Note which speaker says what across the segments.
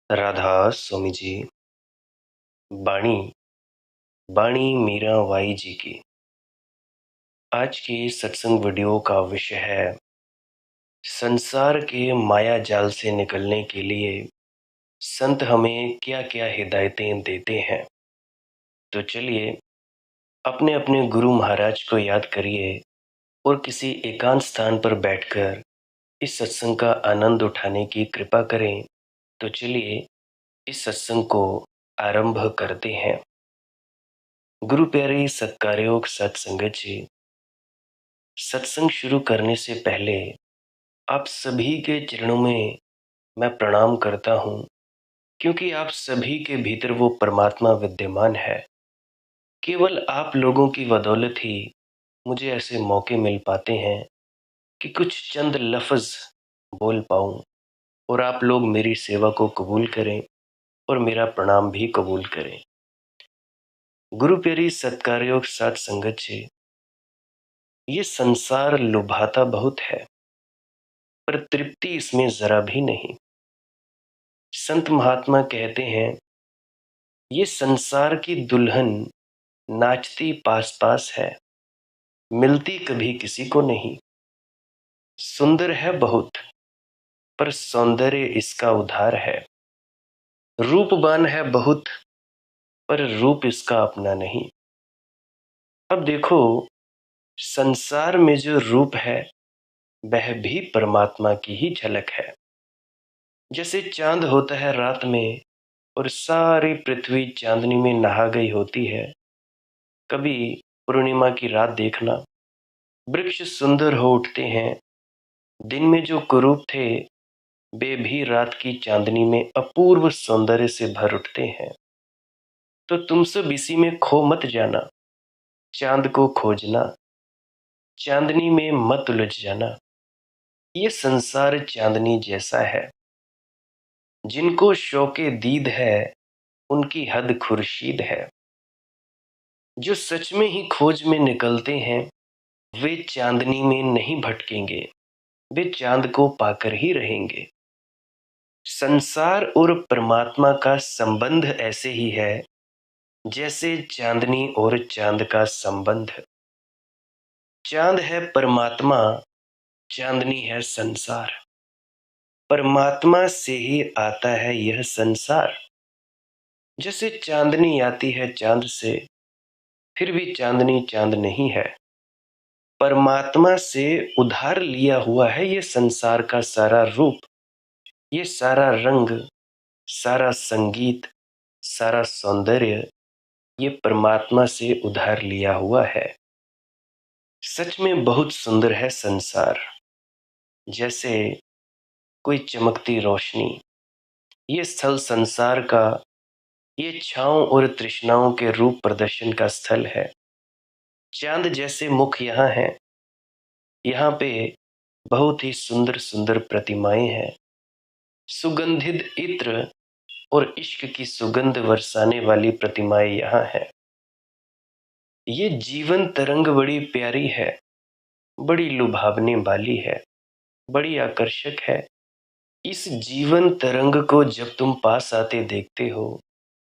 Speaker 1: राधा स्वामी जी। बाणी बाणी मीराबाई जी की। आज की सत्संग वीडियो का विषय है संसार के माया जाल से निकलने के लिए संत हमें क्या क्या हिदायतें देते हैं। तो चलिए अपने अपने गुरु महाराज को याद करिए और किसी एकांत स्थान पर बैठकर इस सत्संग का आनंद उठाने की कृपा करें। तो चलिए इस सत्संग को आरंभ करते हैं। गुरु प्यारे सत्कार्योग सत्संगत जी, सत्संग शुरू करने से पहले आप सभी के चरणों में मैं प्रणाम करता हूँ, क्योंकि आप सभी के भीतर वो परमात्मा विद्यमान है। केवल आप लोगों की बदौलत ही मुझे ऐसे मौके मिल पाते हैं कि कुछ चंद लफ्ज़ बोल पाऊँ और आप लोग मेरी सेवा को कबूल करें और मेरा प्रणाम भी कबूल करें। गुरु प्यारी सत्कार्योग साथ संगत जी, ये संसार लुभाता बहुत है पर तृप्ति इसमें जरा भी नहीं। संत महात्मा कहते हैं ये संसार की दुल्हन नाचती पास पास है, मिलती कभी किसी को नहीं। सुंदर है बहुत पर सौंदर्य इसका उधार है। रूपवान है बहुत पर रूप इसका अपना नहीं। अब देखो, संसार में जो रूप है वह भी परमात्मा की ही झलक है। जैसे चांद होता है रात में और सारी पृथ्वी चांदनी में नहा गई होती है। कभी पूर्णिमा की रात देखना, वृक्ष सुंदर हो उठते हैं। दिन में जो कुरूप थे वे भी रात की चांदनी में अपूर्व सौंदर्य से भर उठते हैं। तो तुम सब इसी में खो मत जाना, चांद को खोजना, चांदनी में मत उलझ जाना। ये संसार चांदनी जैसा है, जिनको शौके दीद है उनकी हद खुर्शीद है। जो सच में ही खोज में निकलते हैं वे चांदनी में नहीं भटकेंगे, वे चांद को पाकर ही रहेंगे। संसार और परमात्मा का संबंध ऐसे ही है जैसे चांदनी और चांद का संबंध। चांद है परमात्मा, चांदनी है संसार। परमात्मा से ही आता है यह संसार। जैसे चांदनी आती है चांद से, फिर भी चांदनी चांद नहीं है। परमात्मा से उधार लिया हुआ है ये संसार का सारा रूप, ये सारा रंग, सारा संगीत, सारा सौंदर्य, ये परमात्मा से उधार लिया हुआ है। सच में बहुत सुंदर है संसार, जैसे कोई चमकती रोशनी। ये स्थल संसार का, ये छाँव और तृष्णाओं के रूप प्रदर्शन का स्थल है। चांद जैसे मुख यहाँ है, यहाँ पे बहुत ही सुंदर सुंदर प्रतिमाएं हैं। सुगंधित इत्र और इश्क की सुगंध बरसाने वाली प्रतिमाएं यहाँ है। ये जीवन तरंग बड़ी प्यारी है, बड़ी लुभावने वाली है, बड़ी आकर्षक है। इस जीवन तरंग को जब तुम पास आते देखते हो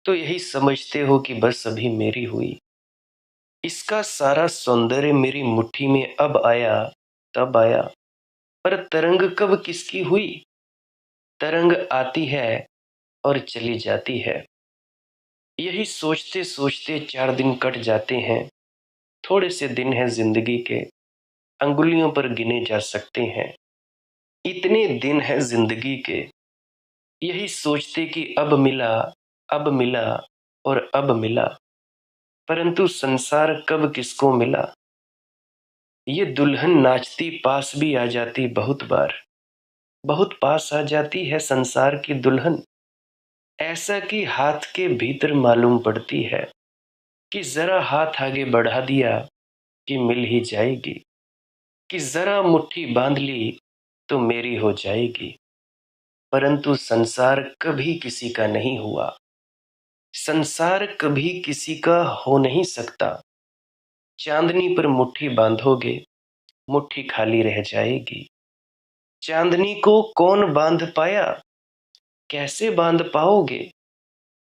Speaker 1: तो यही समझते हो कि बस अभी मेरी हुई। इसका सारा सौंदर्य मेरी मुट्ठी में अब आया तब आया। पर तरंग कब किसकी हुई? तरंग आती है और चली जाती है। यही सोचते सोचते 4 दिन कट जाते हैं। थोड़े से दिन हैं जिंदगी के, अंगुलियों पर गिने जा सकते हैं। इतने दिन हैं जिंदगी के, यही सोचते कि अब मिला, अब मिला और अब मिला। परंतु संसार कब किसको मिला? ये दुल्हन नाचती पास भी आ जाती बहुत बार, बहुत पास आ जाती है संसार की दुल्हन। ऐसा कि हाथ के भीतर मालूम पड़ती है कि जरा हाथ आगे बढ़ा दिया कि मिल ही जाएगी, कि जरा मुट्ठी बांध ली तो मेरी हो जाएगी। परंतु संसार कभी किसी का नहीं हुआ, संसार कभी किसी का हो नहीं सकता। चांदनी पर मुट्ठी बांधोगे, मुट्ठी खाली रह जाएगी। चांदनी को कौन बांध पाया? कैसे बांध पाओगे?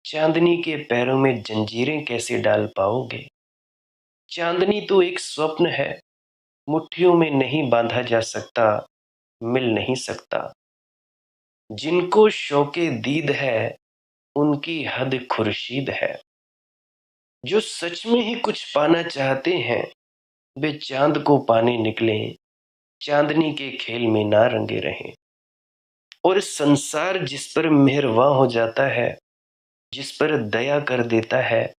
Speaker 1: चांदनी के पैरों में जंजीरें कैसे डाल पाओगे? चांदनी तो एक स्वप्न है, मुट्ठियों में नहीं बांधा जा सकता, मिल नहीं सकता। जिनको शौके दीद है, उनकी हद खुर्शीद है। जो सच में ही कुछ पाना चाहते हैं, वे चांद को पाने निकलें, चांदनी के खेल में ना रंगे रहें। और संसार जिस पर मेहरबान हो जाता है, जिस पर दया कर देता है,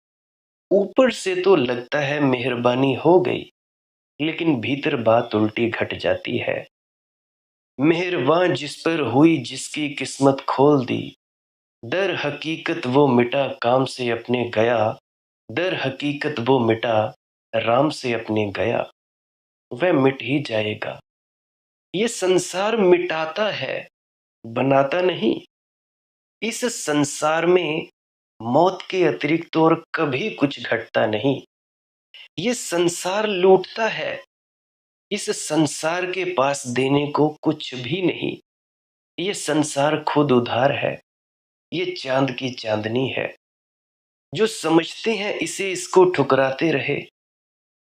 Speaker 1: ऊपर से तो लगता है मेहरबानी हो गई, लेकिन भीतर बात उल्टी घट जाती है। मेहरबान जिस पर हुई, जिसकी किस्मत खोल दी, दर हकीकत वो मिटा काम से अपने गया, दर हकीकत वो मिटा राम से अपने गया। वह मिट ही जाएगा। ये संसार मिटाता है, बनाता नहीं। इस संसार में मौत के अतिरिक्त और कभी कुछ घटता नहीं। ये संसार लूटता है, इस संसार के पास देने को कुछ भी नहीं। ये संसार खुद उधार है, ये चांद की चांदनी है। जो समझते हैं इसे इसको ठुकराते रहे।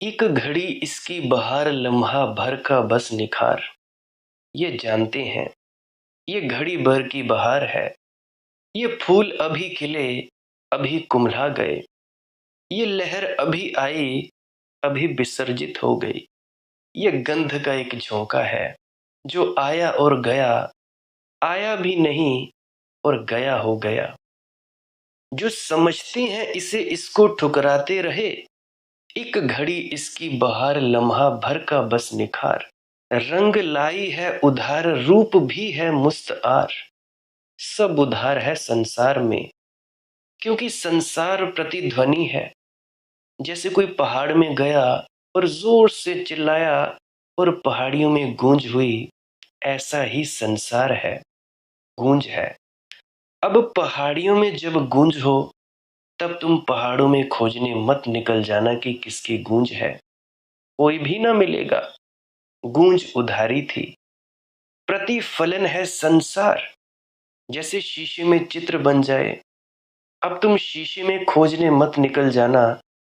Speaker 1: एक घड़ी इसकी बहार, लम्हा भर का बस निखार। ये जानते हैं ये घड़ी भर की बहार है। ये फूल अभी खिले, अभी कुम्हला गए। ये लहर अभी आई, अभी विसर्जित हो गई। ये गंध का एक झोंका है, जो आया और गया, आया भी नहीं और गया हो गया। जो समझते हैं इसे इसको ठुकराते रहे। एक घड़ी इसकी बहार, लम्हा भर का बस निखार। रंग लाई है उधार, रूप भी है मुस्तआर। सब उधार है संसार में, क्योंकि संसार प्रतिध्वनि है। जैसे कोई पहाड़ में गया और जोर से चिल्लाया और पहाड़ियों में गूंज हुई, ऐसा ही संसार है, गूंज है। अब पहाड़ियों में जब गूंज हो, तब तुम पहाड़ों में खोजने मत निकल जाना कि किसकी गूंज है। कोई भी ना मिलेगा, गूंज उधारी थी। प्रतिफलन है संसार, जैसे शीशे में चित्र बन जाए। अब तुम शीशे में खोजने मत निकल जाना,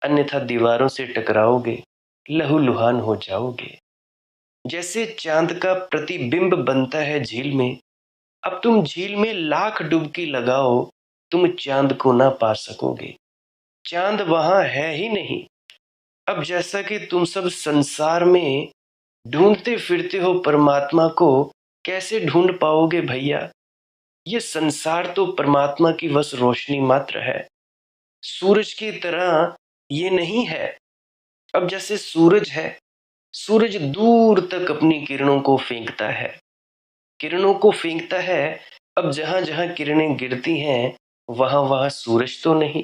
Speaker 1: अन्यथा दीवारों से टकराओगे, लहूलुहान हो जाओगे। जैसे चांद का प्रतिबिंब बनता है झील में, अब तुम झील में लाख डुबकी लगाओ, तुम चांद को ना पा सकोगे। चांद वहां है ही नहीं। अब जैसा कि तुम सब संसार में ढूंढते फिरते हो परमात्मा को, कैसे ढूंढ पाओगे भैया? ये संसार तो परमात्मा की बस रोशनी मात्र है, सूरज की तरह ये नहीं है। अब जैसे सूरज है, सूरज दूर तक अपनी किरणों को फेंकता है, किरणों को फेंकता है। अब जहां जहां किरणें गिरती हैं, वहां वहां सूरज तो नहीं।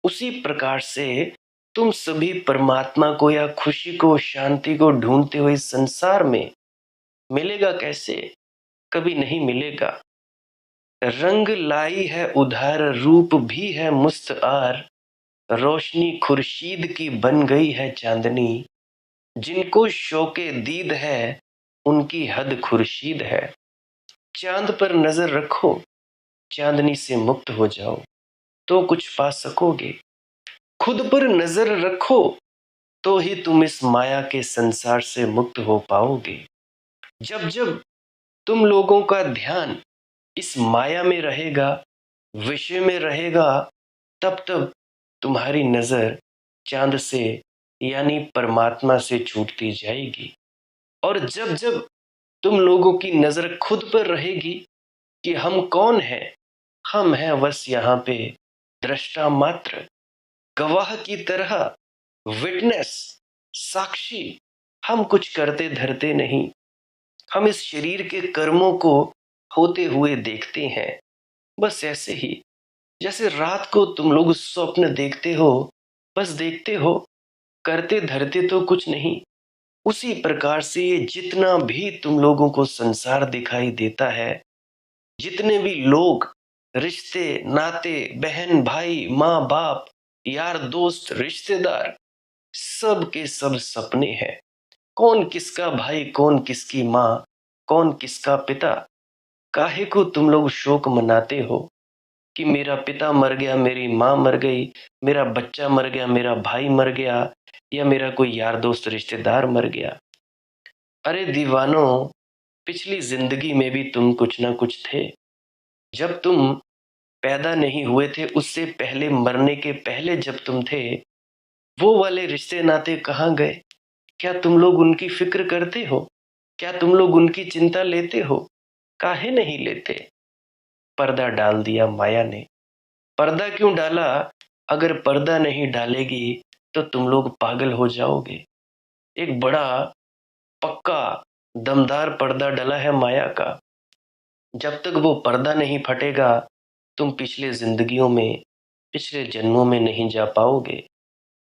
Speaker 1: उसी प्रकार से तुम सभी परमात्मा को या खुशी को, शांति को ढूंढते हुए इस संसार में मिलेगा कैसे? कभी नहीं मिलेगा। रंग लाई है उधार, रूप भी है मुस्तआर। रोशनी खुर्शीद की बन गई है चांदनी। जिनको शौके दीद है, उनकी हद खुर्शीद है। चांद पर नजर रखो, चांदनी से मुक्त हो जाओ, तो कुछ पा सकोगे। खुद पर नजर रखो, तो ही तुम इस माया के संसार से मुक्त हो पाओगे। जब जब तुम लोगों का ध्यान इस माया में रहेगा, विषय में रहेगा, तब तब तुम्हारी नजर चांद से यानी परमात्मा से छूटती जाएगी। और जब जब तुम लोगों की नजर खुद पर रहेगी कि हम कौन हैं, हम हैं बस यहाँ पे दृष्टा मात्र, गवाह की तरह, विटनेस, साक्षी। हम कुछ करते धरते नहीं, हम इस शरीर के कर्मों को होते हुए देखते हैं। बस ऐसे ही जैसे रात को तुम लोग स्वप्न देखते हो, बस देखते हो, करते धरते तो कुछ नहीं। उसी प्रकार से ये जितना भी तुम लोगों को संसार दिखाई देता है, जितने भी लोग, रिश्ते नाते, बहन भाई, माँ बाप, यार दोस्त, रिश्तेदार, सब के सब सपने हैं। कौन किसका भाई, कौन किसकी माँ, कौन किसका पिता, काहे को तुम लोग शोक मनाते हो कि मेरा पिता मर गया, मेरी माँ मर गई, मेरा बच्चा मर गया, मेरा भाई मर गया, या मेरा कोई यार दोस्त रिश्तेदार मर गया। अरे दीवानों, पिछली जिंदगी में भी तुम कुछ ना कुछ थे। जब तुम पैदा नहीं हुए थे, उससे पहले, मरने के पहले जब तुम थे, वो वाले रिश्ते नाते कहाँ गए? क्या तुम लोग उनकी फिक्र करते हो? क्या तुम लोग उनकी चिंता लेते हो? काहे नहीं लेते? पर्दा डाल दिया माया ने। पर्दा क्यों डाला? अगर पर्दा नहीं डालेगी तो तुम लोग पागल हो जाओगे। एक बड़ा पक्का दमदार पर्दा डला है माया का। जब तक वो पर्दा नहीं फटेगा, तुम पिछले जिंदगियों में, पिछले जन्मों में नहीं जा पाओगे।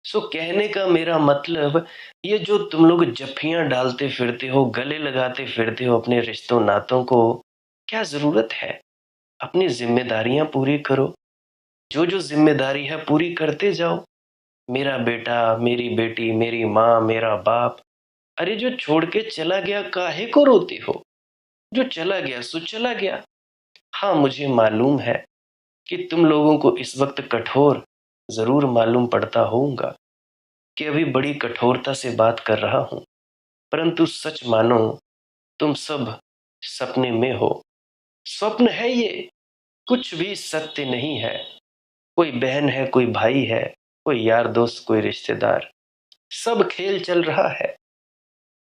Speaker 1: सो कहने का मेरा मतलब, ये जो तुम लोग जफ्फियां डालते फिरते हो, गले लगाते फिरते हो अपने रिश्तों नातों को, क्या जरूरत है? अपनी जिम्मेदारियां पूरी करो। जो जो जिम्मेदारी है पूरी करते जाओ। मेरा बेटा, मेरी बेटी, मेरी माँ, मेरा बाप, अरे जो छोड़ के चला गया काहे को रोते हो? जो चला गया सो चला गया। हाँ, मुझे मालूम है कि तुम लोगों को इस वक्त कठोर जरूर मालूम पड़ता होगा कि अभी बड़ी कठोरता से बात कर रहा हूं, परंतु सच मानो, तुम सब सपने में हो। स्वप्न है ये, कुछ भी सत्य नहीं है। कोई बहन है, कोई भाई है, कोई यार दोस्त, कोई रिश्तेदार, सब खेल चल रहा है।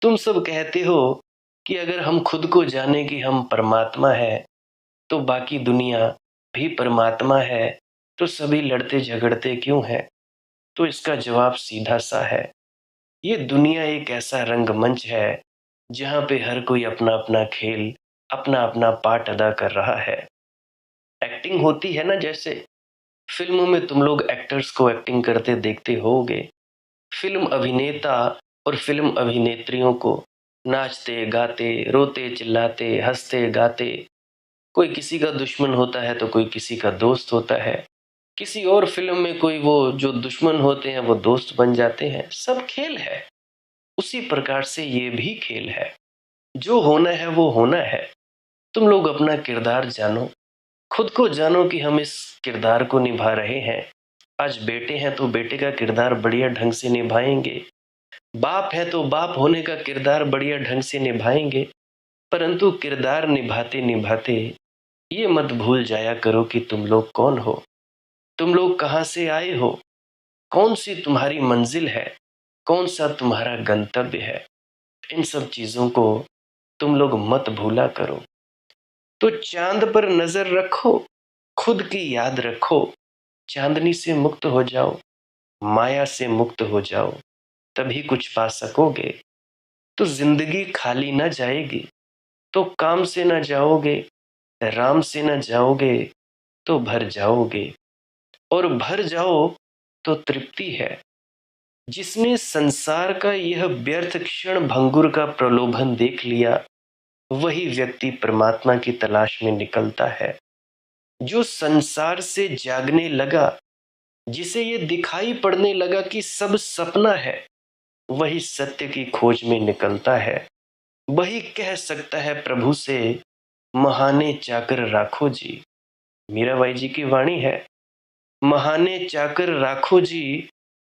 Speaker 1: तुम सब कहते हो कि अगर हम खुद को जाने कि हम परमात्मा है, तो बाकी दुनिया भी परमात्मा है, तो सभी लड़ते झगड़ते क्यों हैं? तो इसका जवाब सीधा सा है। ये दुनिया एक ऐसा रंगमंच है जहाँ पे हर कोई अपना अपना खेल, अपना अपना पार्ट अदा कर रहा है। एक्टिंग होती है ना, जैसे फिल्मों में तुम लोग एक्टर्स को एक्टिंग करते देखते होगे। फिल्म अभिनेता और फिल्म अभिनेत्रियों को नाचते गाते, रोते चिल्लाते, हंसते गाते, कोई किसी का दुश्मन होता है तो कोई किसी का दोस्त होता है। किसी और फिल्म में कोई वो जो दुश्मन होते हैं वो दोस्त बन जाते हैं। सब खेल है। उसी प्रकार से ये भी खेल है। जो होना है वो होना है। तुम लोग अपना किरदार जानो, खुद को जानो कि हम इस किरदार को निभा रहे हैं। आज बेटे हैं तो बेटे का किरदार बढ़िया ढंग से निभाएंगे। बाप है तो बाप होने का किरदार बढ़िया ढंग से निभाएंगे। परंतु किरदार निभाते निभाते ये मत भूल जाया करो कि तुम लोग कौन हो, तुम लोग कहाँ से आए हो, कौन सी तुम्हारी मंजिल है, कौन सा तुम्हारा गंतव्य है। इन सब चीजों को तुम लोग मत भूला करो। तो चांद पर नजर रखो, खुद की याद रखो, चांदनी से मुक्त हो जाओ, माया से मुक्त हो जाओ, तभी कुछ पा सकोगे। तो जिंदगी खाली न जाएगी, तो काम से न जाओगे, राम से न जाओगे, तो भर जाओगे। और भर जाओ तो तृप्ति है। जिसने संसार का यह व्यर्थ क्षण भंगुर का प्रलोभन देख लिया, वही व्यक्ति परमात्मा की तलाश में निकलता है। जो संसार से जागने लगा, जिसे ये दिखाई पड़ने लगा कि सब सपना है, वही सत्य की खोज में निकलता है। वही कह सकता है प्रभु से, महाने चाकर राखो जी। मीराबाई जी की वाणी है। महाने चाकर राखो जी,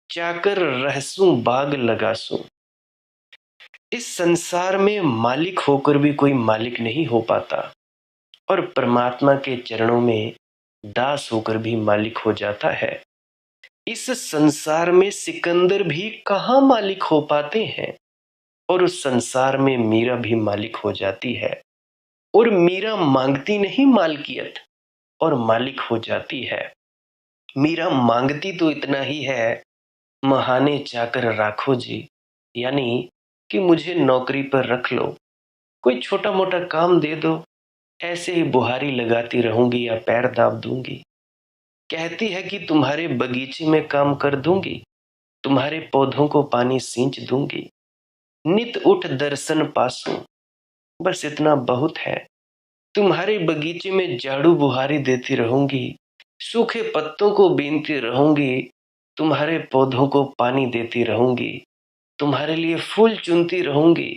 Speaker 1: चाकर रहसूं बाग लगासूं। इस संसार में मालिक होकर भी कोई मालिक नहीं हो पाता, और परमात्मा के चरणों में दास होकर भी मालिक हो जाता है। इस संसार में सिकंदर भी कहाँ मालिक हो पाते हैं, और उस संसार में मीरा भी मालिक हो जाती है। और मीरा मांगती नहीं मालकियत, और मालिक हो जाती है। मीरा मांगती तो इतना ही है, महाने चाकर राखो जी, यानी कि मुझे नौकरी पर रख लो, कोई छोटा मोटा काम दे दो, ऐसे ही बुहारी लगाती रहूंगी या पैर दाब दूंगी। कहती है कि तुम्हारे बगीचे में काम कर दूंगी, तुम्हारे पौधों को पानी सींच दूंगी, नित उठ दर्शन पासूं, बस इतना बहुत है। तुम्हारे बगीचे में झाड़ू बुहारी देती रहूंगी, सूखे पत्तों को बीनती रहूंगी, तुम्हारे पौधों को पानी देती रहूंगी, तुम्हारे लिए फूल चुनती रहूंगी,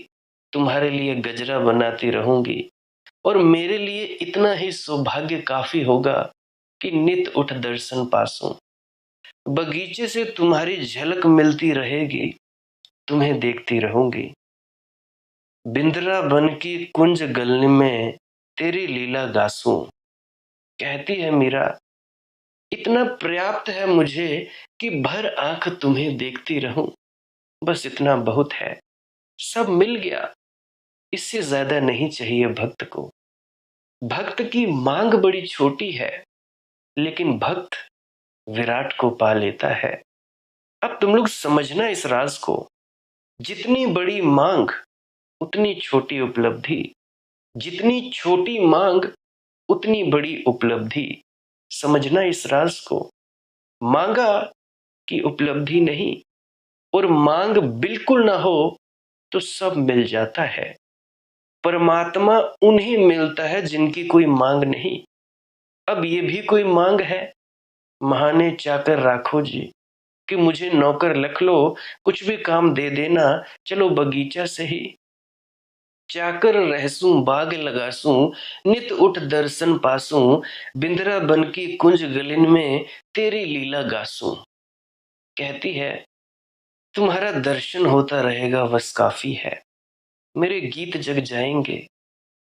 Speaker 1: तुम्हारे लिए गजरा बनाती रहूंगी, और मेरे लिए इतना ही सौभाग्य काफी होगा कि नित उठ दर्शन पासूं। बगीचे से तुम्हारी झलक मिलती रहेगी, तुम्हें देखती रहूंगी। बिंद्रा बन की कुंज गली में तेरी लीला गासूं। कहती है मीरा, इतना पर्याप्त है मुझे कि भर आंख तुम्हें देखती रहूं। बस इतना बहुत है, सब मिल गया, इससे ज्यादा नहीं चाहिए भक्त को। भक्त की मांग बड़ी छोटी है, लेकिन भक्त विराट को पा लेता है। अब तुम लोग समझना इस राज को। जितनी बड़ी मांग उतनी छोटी उपलब्धि, जितनी छोटी मांग उतनी बड़ी उपलब्धि। समझना इस राज को। मांगा कि उपलब्धि नहीं, और मांग बिल्कुल ना हो तो सब मिल जाता है। परमात्मा उन्हें मिलता है जिनकी कोई मांग नहीं। अब ये भी कोई मांग है, महाने चाकर राखो जी, कि मुझे नौकर रख लो, कुछ भी काम दे देना, चलो बगीचा से ही चाकर रहसूं बाग लगासूं, नित उठ दर्शन पासूं, बिंद्रा बन की कुंज गलिन में तेरी लीला गासूं। कहती है, तुम्हारा दर्शन होता रहेगा बस काफी है, मेरे गीत जग जाएंगे।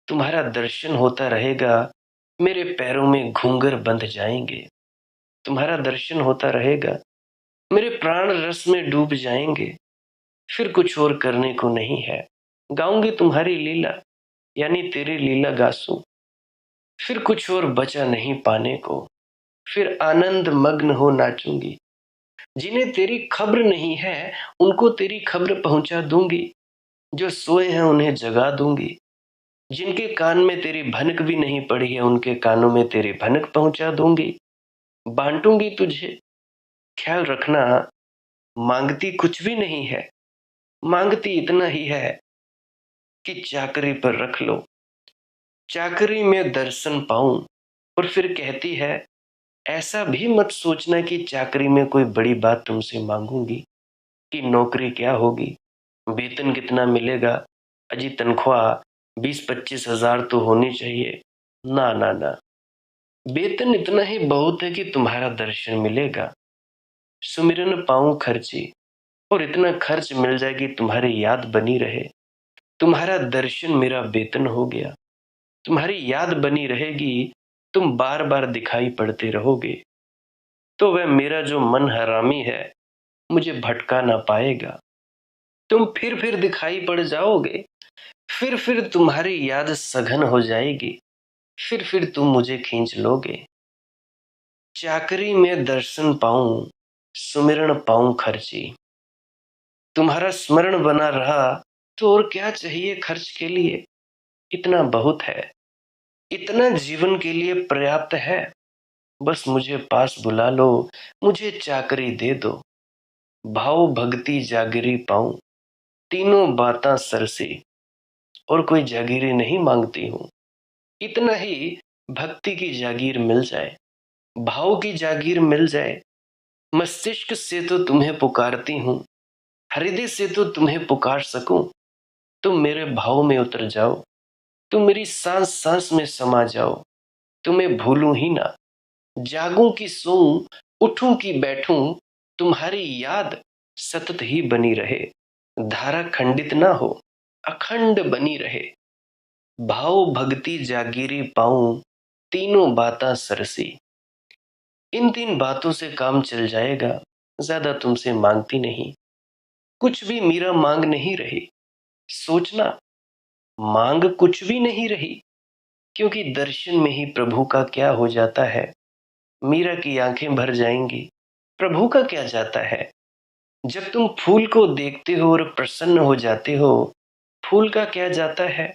Speaker 1: तुम्हारा दर्शन होता रहेगा, मेरे पैरों में घूंघर बंध जाएंगे। तुम्हारा दर्शन होता रहेगा, मेरे प्राण रस में डूब जाएंगे। फिर कुछ और करने को नहीं है, गाऊंगी तुम्हारी लीला, यानी तेरी लीला गासूं। फिर कुछ और बचा नहीं पाने को, फिर आनंद मग्न हो नाचूंगी। जिन्हें तेरी खबर नहीं है उनको तेरी खबर पहुंचा दूंगी, जो सोए हैं उन्हें जगा दूंगी। जिनके कान में तेरी भनक भी नहीं पड़ी है उनके कानों में तेरी भनक पहुंचा दूंगी। बांटूंगी तुझे, ख्याल रखना, मांगती कुछ भी नहीं है, मांगती इतना ही है कि चाकरी पर रख लो, चाकरी में दर्शन पाऊं। और फिर कहती है, ऐसा भी मत सोचना कि चाकरी में कोई बड़ी बात तुमसे मांगूंगी, कि नौकरी क्या होगी, वेतन कितना मिलेगा, अजी तनख्वाह 20-25 हजार तो होनी चाहिए। ना ना ना, वेतन इतना ही बहुत है कि तुम्हारा दर्शन मिलेगा, सुमिरन पाऊं खर्ची, और इतना खर्च मिल जाए कि तुम्हारी याद बनी रहे। तुम्हारा दर्शन मेरा वेतन हो गया, तुम्हारी याद बनी रहेगी, तुम बार बार दिखाई पड़ते रहोगे। तो वह मेरा जो मन हरामी है मुझे भटका ना पाएगा। तुम फिर दिखाई पड़ जाओगे, फिर तुम्हारी याद सघन हो जाएगी, फिर तुम मुझे खींच लोगे। चाकरी में दर्शन पाऊं, सुमिरन पाऊं खर्ची। तुम्हारा स्मरण बना रहा तो और क्या चाहिए खर्च के लिए, इतना बहुत है, इतना जीवन के लिए पर्याप्त है। बस मुझे पास बुला लो, मुझे चाकरी दे दो। भाव भक्ति जागिरी पाऊं, तीनों बातां सरसी। और कोई जागीरी नहीं मांगती हूं, इतना ही भक्ति की जागीर मिल जाए, भाव की जागीर मिल जाए। मस्तिष्क से तो तुम्हें पुकारती हूं, हृदय से तो तुम्हें पुकार सकूं। तुम मेरे भाव में उतर जाओ, तुम मेरी सांस सांस में समा जाओ। तुम्हें भूलूं ही ना, जागूं की सोऊं, उठूं की बैठूं, तुम्हारी याद सतत ही बनी रहे। धारा खंडित ना हो, अखंड बनी रहे। भाव भक्ति जागीरी पाऊं, तीनों बातां सरसी। इन 3 बातों से काम चल जाएगा, ज्यादा तुमसे मांगती नहीं। कुछ भी मीरा मांग नहीं रही। सोचना, मांग कुछ भी नहीं रही, क्योंकि दर्शन में ही प्रभु का क्या हो जाता है। मीरा की आंखें भर जाएंगी, प्रभु का क्या जाता है। जब तुम फूल को देखते हो और प्रसन्न हो जाते हो, फूल का क्या जाता है।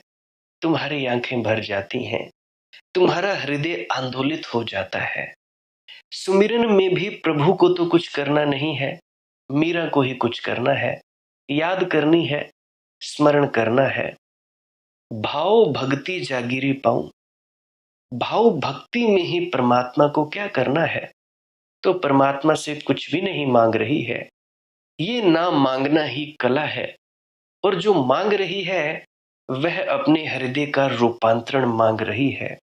Speaker 1: तुम्हारी आंखें भर जाती हैं, तुम्हारा हृदय आंदोलित हो जाता है। सुमिरन में भी प्रभु को तो कुछ करना नहीं है, मीरा को ही कुछ करना है, याद करनी है, स्मरण करना है। भाव भक्ति जागीरी पाऊं, भाव भक्ति में ही परमात्मा को क्या करना है। तो परमात्मा से कुछ भी नहीं मांग रही है, ये ना मांगना ही कला है। और जो मांग रही है वह अपने हृदय का रूपांतरण मांग रही है।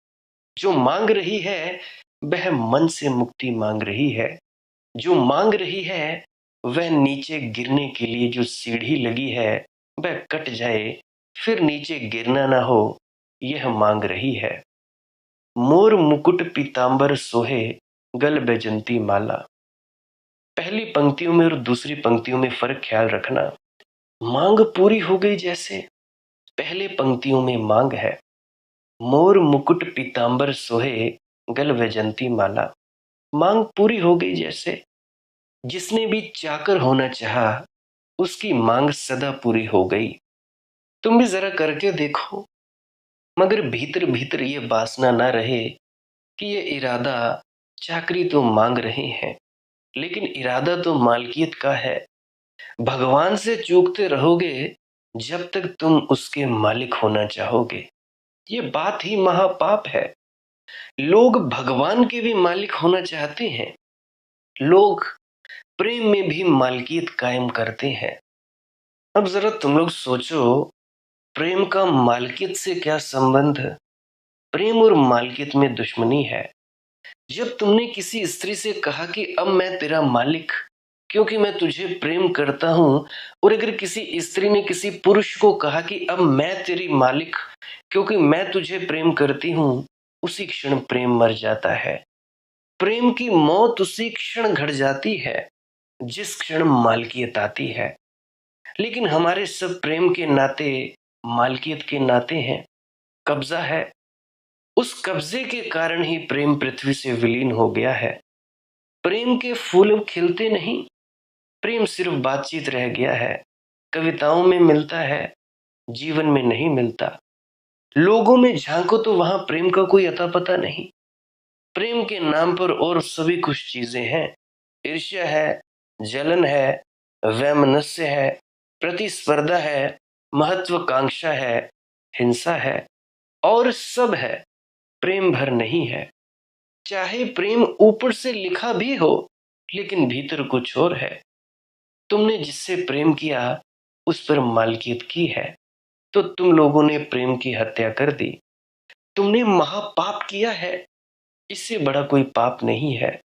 Speaker 1: जो मांग रही है वह मन से मुक्ति मांग रही है। जो मांग रही है वह नीचे गिरने के लिए जो सीढ़ी लगी है वह कट जाए, फिर नीचे गिरना ना हो, यह मांग रही है। मोर मुकुट पीतांबर सोहे, गल बैजंती माला। पहली पंक्तियों में और दूसरी पंक्तियों में फर्क ख्याल रखना। मांग पूरी हो गई जैसे पहले पंक्तियों में मांग है, मोर मुकुट पीतांबर सोहे, गल वैजंती माला। मांग पूरी हो गई जैसे जिसने भी चाकर होना चाहा उसकी मांग सदा पूरी हो गई। तुम भी जरा करके देखो, मगर भीतर भीतर ये वासना ना रहे कि ये इरादा चाकरी तो मांग रहे हैं, लेकिन इरादा तो मालकियत का है। भगवान से चूकते रहोगे जब तक तुम उसके मालिक होना चाहोगे। ये बात ही महापाप है। लोग भगवान के भी मालिक होना चाहते हैं। लोग प्रेम में भी मालकियत कायम करते हैं। अब जरा तुम लोग सोचो, प्रेम का मालकियत से क्या संबंध? प्रेम और मालकियत में दुश्मनी है। जब तुमने किसी स्त्री से कहा कि अब मैं तेरा मालिक क्योंकि मैं तुझे प्रेम करता हूं, और अगर किसी स्त्री ने किसी पुरुष को कहा कि अब मैं तेरी मालिक क्योंकि मैं तुझे प्रेम करती हूं, उसी क्षण प्रेम मर जाता है। प्रेम की मौत उसी क्षण घट जाती है जिस क्षण मालकियत आती है। लेकिन हमारे सब प्रेम के नाते मालकियत के नाते हैं, कब्जा है। उस कब्जे के कारण ही प्रेम पृथ्वी से विलीन हो गया है। प्रेम के फूल अब खिलते नहीं, प्रेम सिर्फ बातचीत रह गया है। कविताओं में मिलता है, जीवन में नहीं मिलता। लोगों में झांको तो वहां प्रेम का कोई अता पता नहीं। प्रेम के नाम पर और सभी कुछ चीजें हैं। ईर्ष्या है, जलन है, वैमनस्य है, प्रतिस्पर्धा है, महत्वाकांक्षा है, हिंसा है, और सब है, प्रेम भर नहीं है। चाहे प्रेम ऊपर से लिखा भी हो, लेकिन भीतर कुछ और है। तुमने जिससे प्रेम किया उस पर मालकियत की है, तो तुम लोगों ने प्रेम की हत्या कर दी। तुमने महापाप किया है, इससे बड़ा कोई पाप नहीं है।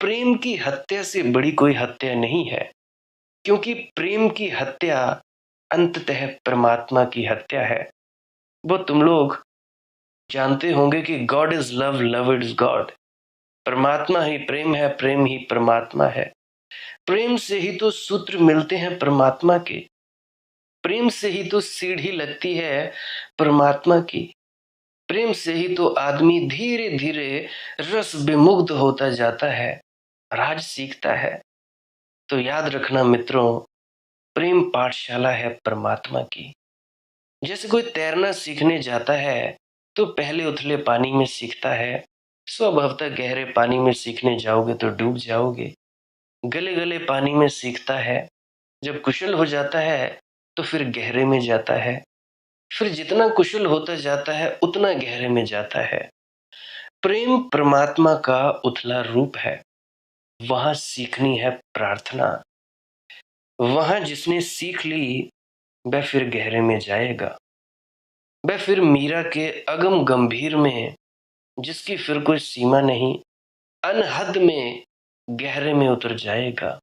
Speaker 1: प्रेम की हत्या से बड़ी कोई हत्या नहीं है, क्योंकि प्रेम की हत्या अंततः परमात्मा की हत्या है। वो तुम लोग जानते होंगे कि God is love, love is God. परमात्मा ही प्रेम है, प्रेम ही परमात्मा है। प्रेम से ही तो सूत्र मिलते हैं परमात्मा के। प्रेम से ही तो सीढ़ी लगती है परमात्मा की। प्रेम से ही तो आदमी धीरे धीरे रस विमुग्ध होता जाता है, राज सीखता है। तो याद रखना मित्रों, प्रेम पाठशाला है परमात्मा की। जैसे कोई तैरना सीखने जाता है तो पहले उथले पानी में सीखता है, स्वभावतः गहरे पानी में सीखने जाओगे तो डूब जाओगे। गले गले पानी में सीखता है, जब कुशल हो जाता है तो फिर गहरे में जाता है। फिर जितना कुशल होता जाता है उतना गहरे में जाता है। प्रेम परमात्मा का उथला रूप है। वहां सीखनी है प्रार्थना। वहां जिसने सीख ली वह फिर गहरे में जाएगा। वह फिर मीरा के अगम गंभीर में, जिसकी फिर कोई सीमा नहीं, अनहद में गहरे में उतर जाएगा।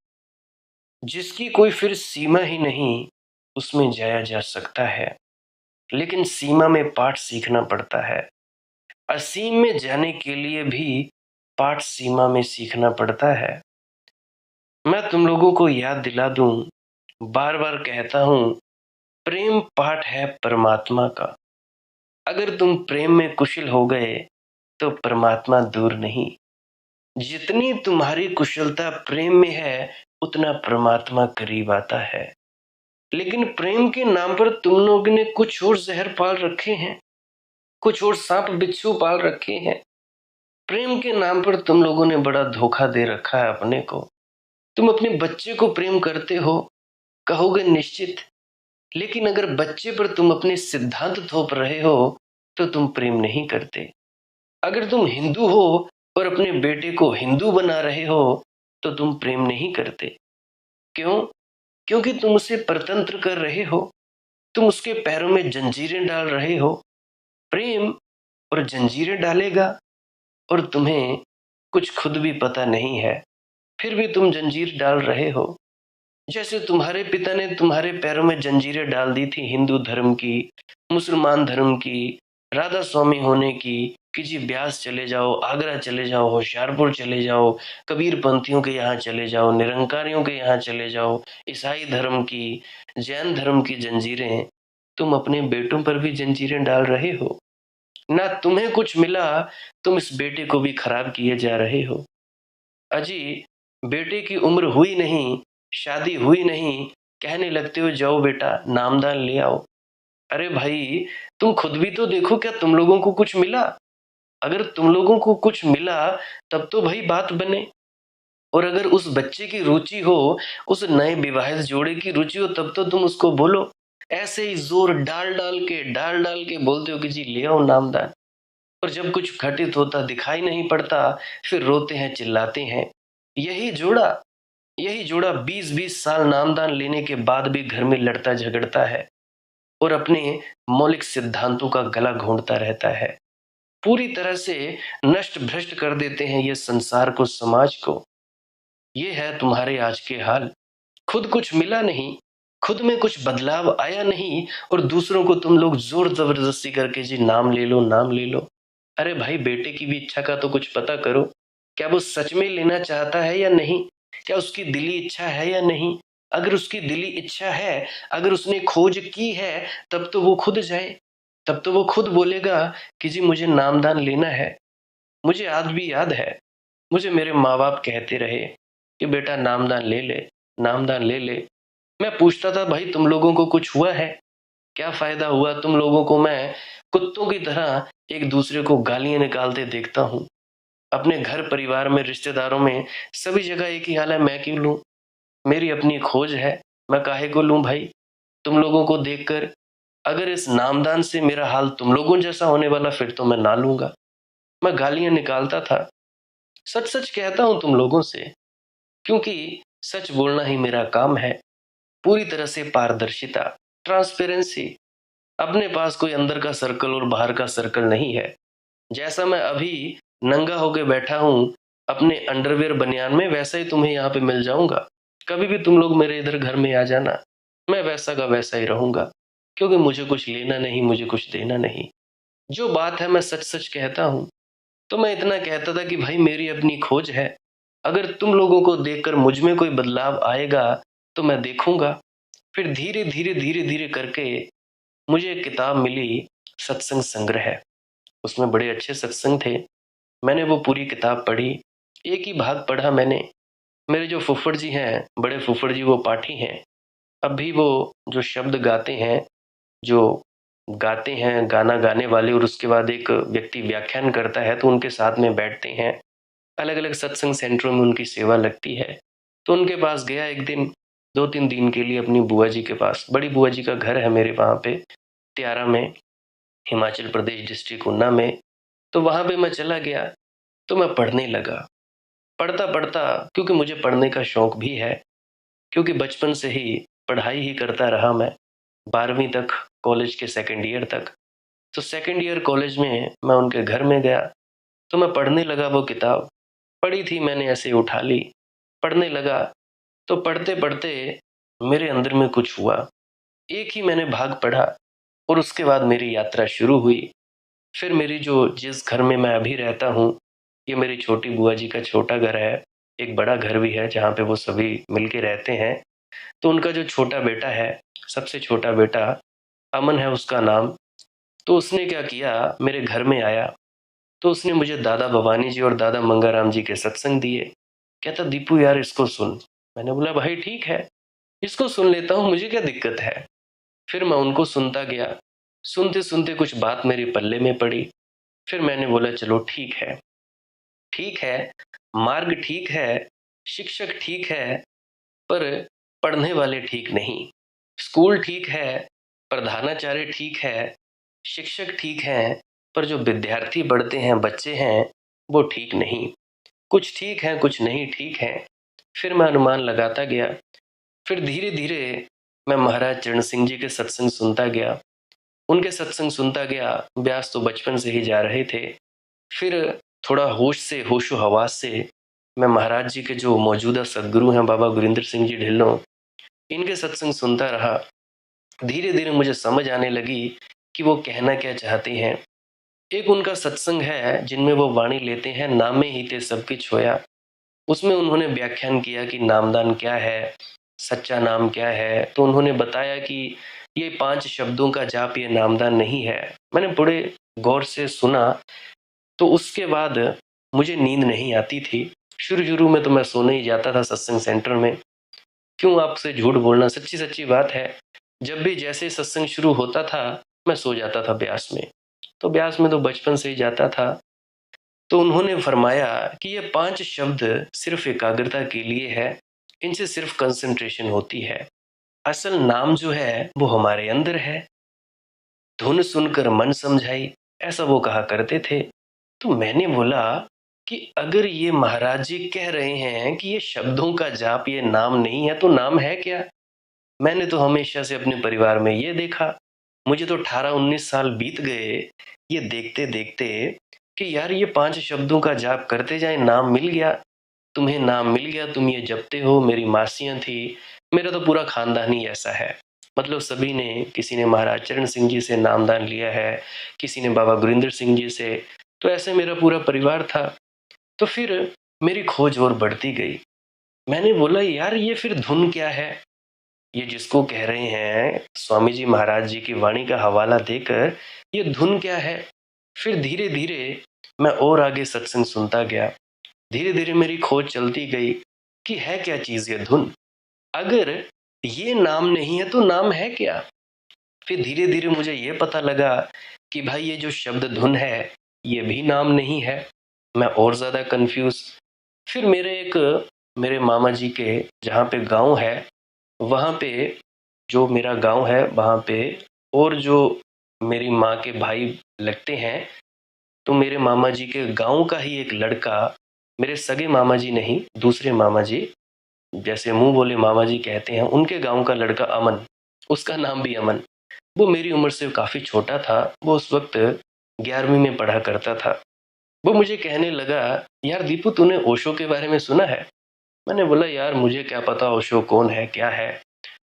Speaker 1: जिसकी कोई फिर सीमा ही नहीं, उसमें जाया जा सकता है। लेकिन सीमा में पाठ सीखना पड़ता है। असीम में जाने के लिए भी पाठ सीमा में सीखना पड़ता है। मैं तुम लोगों को याद दिला दूं, बार बार कहता हूं, प्रेम पाठ है परमात्मा का। अगर तुम प्रेम में कुशल हो गए तो परमात्मा दूर नहीं। जितनी तुम्हारी कुशलता प्रेम में है उतना परमात्मा करीब आता है। लेकिन प्रेम के नाम पर तुम लोगों ने कुछ और जहर पाल रखे हैं, कुछ और सांप बिच्छू पाल रखे हैं। प्रेम के नाम पर तुम लोगों ने बड़ा धोखा दे रखा है अपने को। तुम अपने बच्चे को प्रेम करते हो, कहोगे निश्चित, लेकिन अगर बच्चे पर तुम अपने सिद्धांत थोप रहे हो तो तुम प्रेम नहीं करते। अगर तुम हिंदू हो और अपने बेटे को हिंदू बना रहे हो तो तुम प्रेम नहीं करते। क्यों? क्योंकि तुम उसे परतंत्र कर रहे हो। तुम उसके पैरों में जंजीरें डाल रहे हो। प्रेम और जंजीरें डालेगा, और तुम्हें कुछ खुद भी पता नहीं है, फिर भी तुम जंजीर डाल रहे हो। जैसे तुम्हारे पिता ने तुम्हारे पैरों में जंजीरें डाल दी थी हिंदू धर्म की, मुसलमान धर्म की, राधा स्वामी होने की, कि जी ब्यास चले जाओ, आगरा चले जाओ, होशियारपुर चले जाओ, कबीर पंथियों के यहाँ चले जाओ, निरंकारियों के यहाँ चले जाओ, ईसाई धर्म की, जैन धर्म की जंजीरें तुम अपने बेटों पर भी जंजीरें डाल रहे हो। ना तुम्हें कुछ मिला, तुम इस बेटे को भी खराब किए जा रहे हो। अजी, बेटे की उम्र हुई नहीं, शादी हुई नहीं, कहने लगते हो जाओ बेटा नामदान ले आओ। अरे भाई, तुम खुद भी तो देखो, क्या तुम लोगों को कुछ मिला? अगर तुम लोगों को कुछ मिला तब तो भाई बात बने। और अगर उस बच्चे की रुचि हो, उस नए विवाहित जोड़े की रुचि हो, तब तो तुम उसको बोलो। ऐसे ही जोर डाल डाल के बोलते हो कि जी ले आओ नामदान। और जब कुछ घटित होता दिखाई नहीं पड़ता, फिर रोते हैं, चिल्लाते हैं। यही जोड़ा यही जोड़ा 20-20 साल नामदान लेने के बाद भी घर में लड़ता झगड़ता है और अपने मौलिक सिद्धांतों का गला घोंटता रहता है। पूरी तरह से नष्ट भ्रष्ट कर देते हैं ये संसार को, समाज को। ये है तुम्हारे आज के हाल। खुद कुछ मिला नहीं, खुद में कुछ बदलाव आया नहीं, और दूसरों को तुम लोग जोर जबरदस्ती करके जी नाम ले लो, नाम ले लो। अरे भाई, बेटे की भी इच्छा का तो कुछ पता करो। क्या वो सच में लेना चाहता है या नहीं? क्या उसकी दिली इच्छा है या नहीं? अगर उसकी दिली इच्छा है, अगर उसने खोज की है, तब तो वो खुद जाए। तब तो वो खुद बोलेगा कि जी मुझे नामदान लेना है। मुझे आज भी याद है, मुझे मेरे माँ बाप कहते रहे कि बेटा नामदान ले ले, नामदान ले ले। मैं पूछता था, भाई तुम लोगों को कुछ हुआ है? क्या फायदा हुआ? तुम लोगों को मैं कुत्तों की तरह एक दूसरे को गालियां निकालते देखता हूँ। अपने घर परिवार में, रिश्तेदारों में, सभी जगह एक ही हाल है। मैं क्यों लूं? मेरी अपनी खोज है, मैं काहे को लूं भाई? तुम लोगों को देखकर अगर इस नामदान से मेरा हाल तुम लोगों जैसा होने वाला, फिर तो मैं ना लूंगा। मैं गालियां निकालता था। सच सच कहता हूं तुम लोगों से, क्योंकि सच बोलना ही मेरा काम है। पूरी तरह से पारदर्शिता, ट्रांसपेरेंसी। अपने पास कोई अंदर का सर्कल और बाहर का सर्कल नहीं है। जैसा मैं अभी नंगा होके बैठा हूं अपने अंडरवियर बनियान में, वैसा ही तुम्हें यहाँ पे मिल जाऊंगा। कभी भी तुम लोग मेरे इधर घर में आ जाना, मैं वैसा का वैसा ही रहूंगा, क्योंकि मुझे कुछ लेना नहीं, मुझे कुछ देना नहीं। जो बात है मैं सच सच कहता हूं। तो मैं इतना कहता था कि भाई मेरी अपनी खोज है। अगर तुम लोगों को देखकर मुझ में कोई बदलाव आएगा तो मैं देखूंगा। फिर धीरे धीरे धीरे धीरे करके मुझे एक किताब मिली, सत्संग संग्रह। उसमें बड़े अच्छे सत्संग थे। मैंने वो पूरी किताब पढ़ी। एक ही भाग पढ़ा मैंने। मेरे जो फुफ्फड़ जी हैं, बड़े फुफ्फड़ जी, वो पाठी हैं। अब भी वो जो शब्द गाते हैं, जो गाते हैं, गाना गाने वाले, और उसके बाद एक व्यक्ति व्याख्यान करता है, तो उनके साथ में बैठते हैं। अलग अलग सत्संग सेंटरों में उनकी सेवा लगती है। तो उनके पास गया एक दिन, 2-3 दिन के लिए, अपनी बुआ जी के पास। बड़ी बुआ जी का घर है मेरे वहाँ पे, त्यारा में, हिमाचल प्रदेश, डिस्ट्रिक्ट ऊना में। तो वहाँ पे मैं चला गया, तो मैं पढ़ने लगा। पढ़ता पढ़ता, क्योंकि मुझे पढ़ने का शौक भी है, क्योंकि बचपन से ही पढ़ाई ही करता रहा मैं, 12वीं तक, कॉलेज के सेकेंड ईयर तक। तो सेकेंड ईयर कॉलेज में मैं उनके घर में गया, तो मैं पढ़ने लगा। वो किताब पढ़ी थी मैंने, ऐसे उठा ली, पढ़ने लगा। तो पढ़ते पढ़ते मेरे अंदर में कुछ हुआ। एक ही मैंने भाग पढ़ा और उसके बाद मेरी यात्रा शुरू हुई। फिर मेरी जो जिस घर में मैं अभी रहता हूँ, ये मेरी छोटी बुआ जी का छोटा घर है। एक बड़ा घर भी है जहाँ पे वो सभी मिलके रहते हैं। तो उनका जो छोटा बेटा है, सबसे छोटा बेटा, अमन है उसका नाम। तो उसने क्या किया, मेरे घर में आया, तो उसने मुझे दादा भवानी जी और दादा मंगाराम जी के सत्संग दिए। कहता, दीपू यार इसको सुन। मैंने बोला भाई ठीक है, इसको सुन लेता हूँ, मुझे क्या दिक्कत है। फिर मैं उनको सुनता गया। सुनते सुनते कुछ बात मेरे पल्ले में पड़ी। फिर मैंने बोला चलो ठीक है, ठीक है, मार्ग ठीक है, शिक्षक ठीक है, पर पढ़ने वाले ठीक नहीं। स्कूल ठीक है, प्रधानाचार्य ठीक है, शिक्षक ठीक हैं, पर जो विद्यार्थी पढ़ते हैं, बच्चे हैं, वो ठीक नहीं। कुछ ठीक है, कुछ नहीं ठीक है। फिर मैं अनुमान लगाता गया। फिर धीरे धीरे मैं महाराज चरण सिंह जी के सत्संग सुनता गया, उनके सत्संग सुनता गया। ब्यास तो बचपन से ही जा रहे थे। फिर थोड़ा होशो हवास से मैं महाराज जी के जो मौजूदा सदगुरु हैं बाबा गुरिंदर सिंह जी ढिल्लों, इनके सत्संग सुनता रहा। धीरे धीरे मुझे समझ आने लगी कि वो कहना क्या चाहते हैं। एक उनका सत्संग है जिनमें वो वाणी लेते हैं, नामे ही ते सब किछ होया। उसमें उन्होंने व्याख्यान किया कि नामदान क्या है, सच्चा नाम क्या है। तो उन्होंने बताया कि ये 5 शब्दों का जाप, ये नामदान नहीं है। मैंने बड़े गौर से सुना। तो उसके बाद मुझे नींद नहीं आती थी। शुरू शुरू में तो मैं सोने ही जाता था सत्संग सेंटर में। क्यों आपसे झूठ बोलना, सच्ची सच्ची बात है। जब भी जैसे सत्संग शुरू होता था मैं सो जाता था ब्यास में। तो ब्यास में तो बचपन से ही जाता था। तो उन्होंने फरमाया कि ये 5 शब्द सिर्फ एकाग्रता के लिए है, इनसे सिर्फ कंसंट्रेशन होती है। असल नाम जो है वो हमारे अंदर है। धुन सुनकर मन समझाई, ऐसा वो कहा करते थे। तो मैंने बोला कि अगर ये महाराज जी कह रहे हैं कि ये शब्दों का जाप, ये नाम नहीं है, तो नाम है क्या? मैंने तो हमेशा से अपने परिवार में ये देखा। मुझे तो 18-19 साल बीत गए ये देखते देखते कि यार ये 5 शब्दों का जाप करते जाए, नाम मिल गया। तुम्हें नाम मिल गया, तुम ये जपते हो। मेरी मासियां थी, मेरा तो पूरा खानदान ही ऐसा है। मतलब सभी ने, किसी ने महाराज चरण सिंह जी से नामदान लिया है, किसी ने बाबा गुरिंदर सिंह जी से। तो ऐसे मेरा पूरा परिवार था। तो फिर मेरी खोज और बढ़ती गई। मैंने बोला यार ये फिर धुन क्या है? ये जिसको कह रहे हैं स्वामी जी महाराज जी की वाणी का हवाला देकर, ये धुन क्या है? फिर धीरे धीरे मैं और आगे सत्संग सुनता गया। धीरे धीरे मेरी खोज चलती गई कि है क्या चीज ये धुन। अगर ये नाम नहीं है तो नाम है क्या? फिर धीरे धीरे मुझे ये पता लगा कि भाई ये जो शब्द धुन है ये भी नाम नहीं है। मैं और ज्यादा कंफ्यूज। फिर मेरे मामा जी के जहाँ पे गांव है, वहाँ पे, जो मेरा गांव है वहाँ पे, और जो मेरी माँ के भाई लगते हैं, तो मेरे मामा जी के गांव का ही एक लड़का, मेरे सगे मामा जी नहीं, दूसरे मामा जी, जैसे मुंह बोले मामा जी कहते हैं, उनके गांव का लड़का अमन, उसका नाम भी अमन। वो मेरी उम्र से काफी छोटा था। वो उस वक्त 11वीं में पढ़ा करता था। वो मुझे कहने लगा, यार दीपू तूने ओशो के बारे में सुना है? मैंने बोला यार मुझे क्या पता ओशो कौन है क्या है।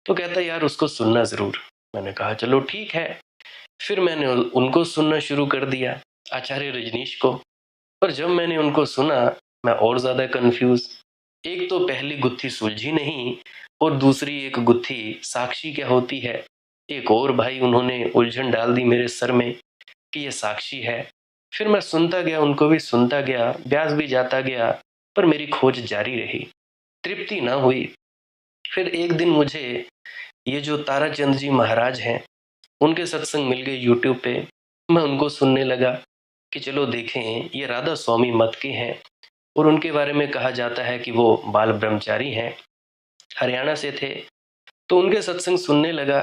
Speaker 1: तो कहता यार उसको सुनना जरूर। मैंने कहा चलो ठीक है। फिर मैंने उनको सुनना शुरू कर दिया, आचार्य रजनीश को। पर जब मैंने उनको सुना मैं और ज्यादा कंफ्यूज। एक तो पहली गुत्थी सुलझी नहीं, और दूसरी एक गुत्थी साक्षी क्या होती है, एक और भाई उन्होंने उलझन डाल दी मेरे सर में कि ये साक्षी है। फिर मैं सुनता गया, उनको भी सुनता गया, ब्यास भी जाता गया, पर मेरी खोज जारी रही, तृप्ति ना हुई। फिर एक दिन मुझे ये जो ताराचंद जी महाराज हैं उनके सत्संग मिल गए यूट्यूब पे। मैं उनको सुनने लगा कि चलो देखें, ये राधा स्वामी मत के हैं, और उनके बारे में कहा जाता है कि वो बाल ब्रह्मचारी हैं, हरियाणा से थे। तो उनके सत्संग सुनने लगा।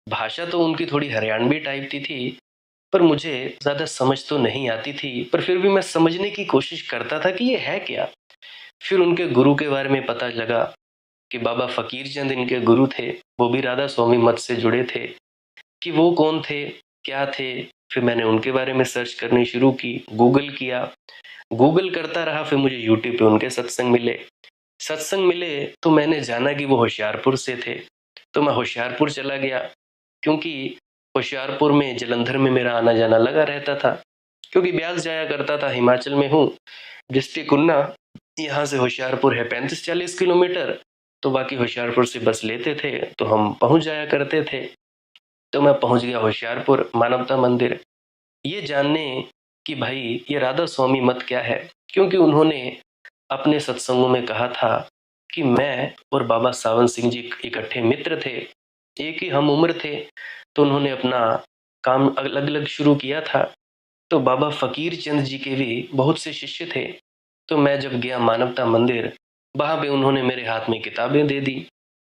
Speaker 1: भाषा तो उनकी थोड़ी हरियाणवी टाइप की थी, पर मुझे ज़्यादा समझ तो नहीं आती थी, पर फिर भी मैं समझने की कोशिश करता था कि ये है क्या। फिर उनके गुरु के बारे में पता लगा कि बाबा फकीर चंद इनके गुरु थे, वो भी राधा स्वामी मत से जुड़े थे। कि वो कौन थे, क्या थे। फिर मैंने उनके बारे में सर्च करनी शुरू की, गूगल किया। गूगल करता रहा, फिर मुझे यूट्यूब पे उनके सत्संग मिले। तो मैंने जाना कि वो होशियारपुर से थे। तो मैं होशियारपुर चला गया, क्योंकि होशियारपुर में, जलंधर में मेरा आना जाना लगा रहता था, क्योंकि ब्यास जाया करता था। हिमाचल में हूँ, डिस्ट्रिक्ट उन्ना। यहाँ से होशियारपुर है 35-40 किलोमीटर। तो बाकी होशियारपुर से बस लेते थे तो हम पहुंच जाया करते थे। तो मैं पहुंच गया होशियारपुर मानवता मंदिर, ये जानने कि भाई ये राधा स्वामी मत क्या है। क्योंकि उन्होंने अपने सत्संगों में कहा था कि मैं और बाबा सावन सिंह जी इकट्ठे मित्र थे, एक ही हम उम्र थे। तो उन्होंने अपना काम अलग अलग शुरू किया था। तो बाबा फकीर चंद जी के भी बहुत से शिष्य थे। तो मैं जब गया मानवता मंदिर, वहां पे उन्होंने मेरे हाथ में किताबें दे दी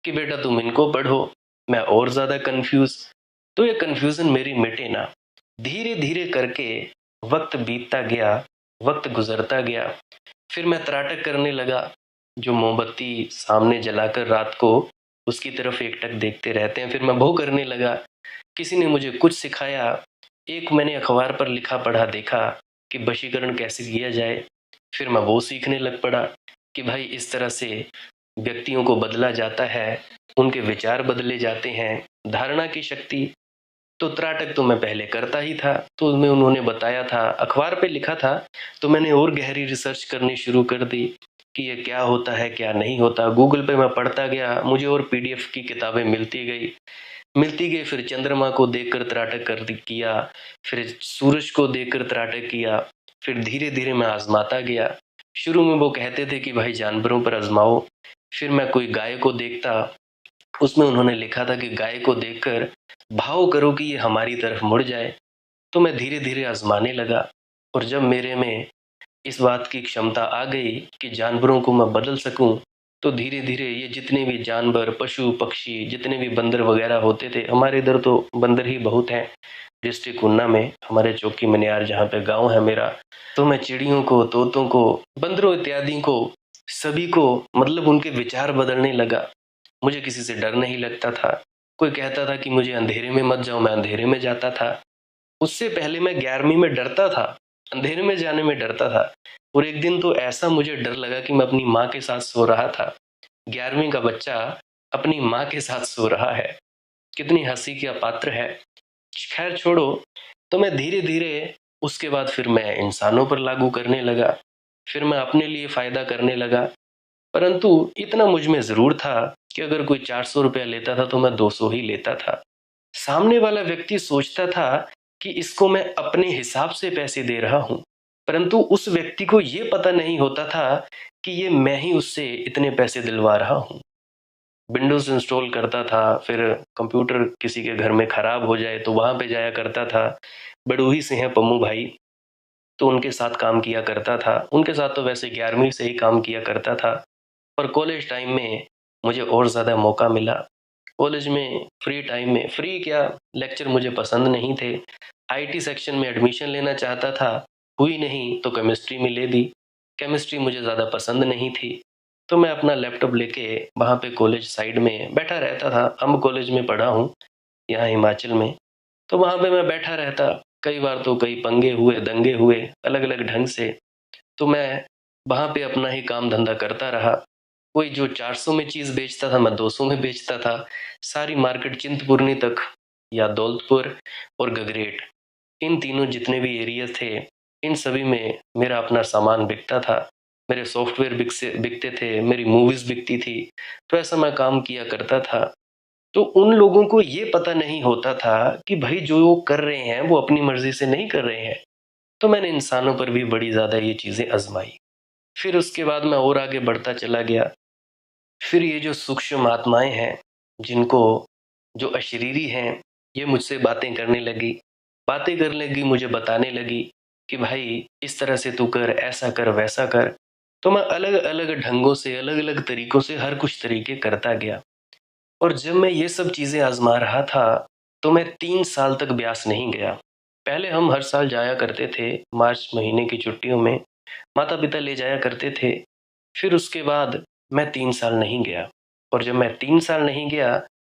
Speaker 1: कि बेटा तुम इनको पढ़ो। मैं और ज्यादा कंफ्यूज। तो ये कंफ्यूजन मेरी मिटे ना। धीरे धीरे करके वक्त बीतता गया, वक्त गुजरता गया। फिर मैं त्राटक करने लगा, जो मोमबत्ती सामने जलाकर रात को उसकी तरफ एकटक देखते रहते हैं। फिर मैं वो करने लगा। किसी ने मुझे कुछ सिखाया। एक मैंने अखबार पर लिखा पढ़ा देखा कि वशीकरण कैसे किया जाए। फिर मैं वो सीखने लग पड़ा कि भाई इस तरह से व्यक्तियों को बदला जाता है, उनके विचार बदले जाते हैं, धारणा की शक्ति। तो त्राटक तो मैं पहले करता ही था, तो उसमें उन्होंने बताया था, अखबार पे लिखा था, तो मैंने और गहरी रिसर्च करनी शुरू कर दी कि ये क्या होता है क्या नहीं होता। गूगल पे मैं पढ़ता गया, मुझे और पीडीएफ की किताबें मिलती गई। फिर चंद्रमा को देखकर त्राटक किया, फिर सूरज को देखकर त्राटक किया। फिर धीरे धीरे मैं आजमाता गया। शुरू में वो कहते थे कि भाई जानवरों पर आजमाओ। फिर मैं कोई गाय को देखता, उसमें उन्होंने लिखा था कि गाय को देखकर भाव करो कि ये हमारी तरफ मुड़ जाए। तो मैं धीरे धीरे आजमाने लगा। और जब मेरे में इस बात की क्षमता आ गई कि जानवरों को मैं बदल सकूं, तो धीरे धीरे ये जितने भी जानवर पशु पक्षी जितने भी बंदर वगैरह होते थे, हमारे इधर तो बंदर ही बहुत हैं डिस्ट्रिक्ट ऊना में, हमारे चौकी मनियार जहाँ पे गांव है मेरा। तो मैं चिड़ियों को तोतों को बंदरों इत्यादि को सभी को मतलब उनके विचार बदलने लगा। मुझे किसी से डर नहीं लगता था। कोई कहता था कि मुझे अंधेरे में मत जाओ, मैं अंधेरे में जाता था। उससे पहले मैं 11वीं में डरता था, अंधेरे में जाने में डरता था। और एक दिन तो ऐसा मुझे डर लगा कि मैं अपनी माँ के साथ सो रहा था। 11वीं का बच्चा अपनी माँ के साथ सो रहा है, कितनी हंसी का पात्र है। खैर छोड़ो। तो मैं धीरे धीरे उसके बाद फिर मैं इंसानों पर लागू करने लगा। फिर मैं अपने लिए फायदा करने लगा। परंतु इतना मुझ में जरूर था कि अगर कोई 400 रुपया लेता था तो मैं 200 ही लेता था। सामने वाला व्यक्ति सोचता था कि इसको मैं अपने हिसाब से पैसे दे रहा हूं, परंतु उस व्यक्ति को यह पता नहीं होता था कि ये मैं ही उससे इतने पैसे दिलवा रहा हूं। विंडोज इंस्टॉल करता था, फिर कंप्यूटर किसी के घर में खराब हो जाए तो वहां पे जाया करता था। बड़ूही से हैं पम्मू भाई, तो उनके साथ काम किया करता था। उनके साथ तो वैसे 11वीं से ही काम किया करता था। पर कॉलेज टाइम में मुझे और ज़्यादा मौका मिला। कॉलेज में फ्री टाइम में, फ्री क्या, लेक्चर मुझे पसंद नहीं थे। आईटी सेक्शन में एडमिशन लेना चाहता था, हुई नहीं तो केमिस्ट्री में ले दी। केमिस्ट्री मुझे ज़्यादा पसंद नहीं थी। तो मैं अपना लैपटॉप लेके वहाँ पे कॉलेज साइड में बैठा रहता था। अम्ब कॉलेज में पढ़ा हूँ यहाँ हिमाचल में। तो वहाँ पे मैं बैठा रहता। कई बार तो कई पंगे हुए दंगे हुए अलग अलग ढंग से। तो मैं वहाँ पे अपना ही काम धंधा करता रहा। कोई जो 400 में चीज़ बेचता था मैं 200 में बेचता था। सारी मार्केट चिंतपूर्णी तक या दौलतपुर और गगरेट, इन तीनों जितने भी एरिया थे, इन सभी में मेरा अपना सामान बिकता था। मेरे सॉफ्टवेयर बिकते थे, मेरी मूवीज बिकती थी। तो ऐसा मैं काम किया करता था। तो उन लोगों को ये पता नहीं होता था कि भाई जो वो कर रहे हैं वो अपनी मर्जी से नहीं कर रहे हैं। तो मैंने इंसानों पर भी बड़ी ज़्यादा ये चीज़ें आजमाई। फिर उसके बाद मैं और आगे बढ़ता चला गया। फिर ये जो सूक्ष्म आत्माएं हैं, जिनको जो अशरीरी हैं, ये मुझसे बातें करने लगी। बातें करने लगी, मुझे बताने लगी कि भाई इस तरह से तू कर, ऐसा कर, वैसा कर। तो मैं अलग अलग ढंगों से अलग अलग तरीकों से हर कुछ तरीके करता गया। और जब मैं ये सब चीज़ें आजमा रहा था, तो मैं 3 साल तक ब्यास नहीं गया। पहले हम हर साल जाया करते थे, मार्च महीने की छुट्टियों में माता पिता ले जाया करते थे। फिर उसके बाद मैं 3 साल नहीं गया। और जब मैं 3 साल नहीं गया,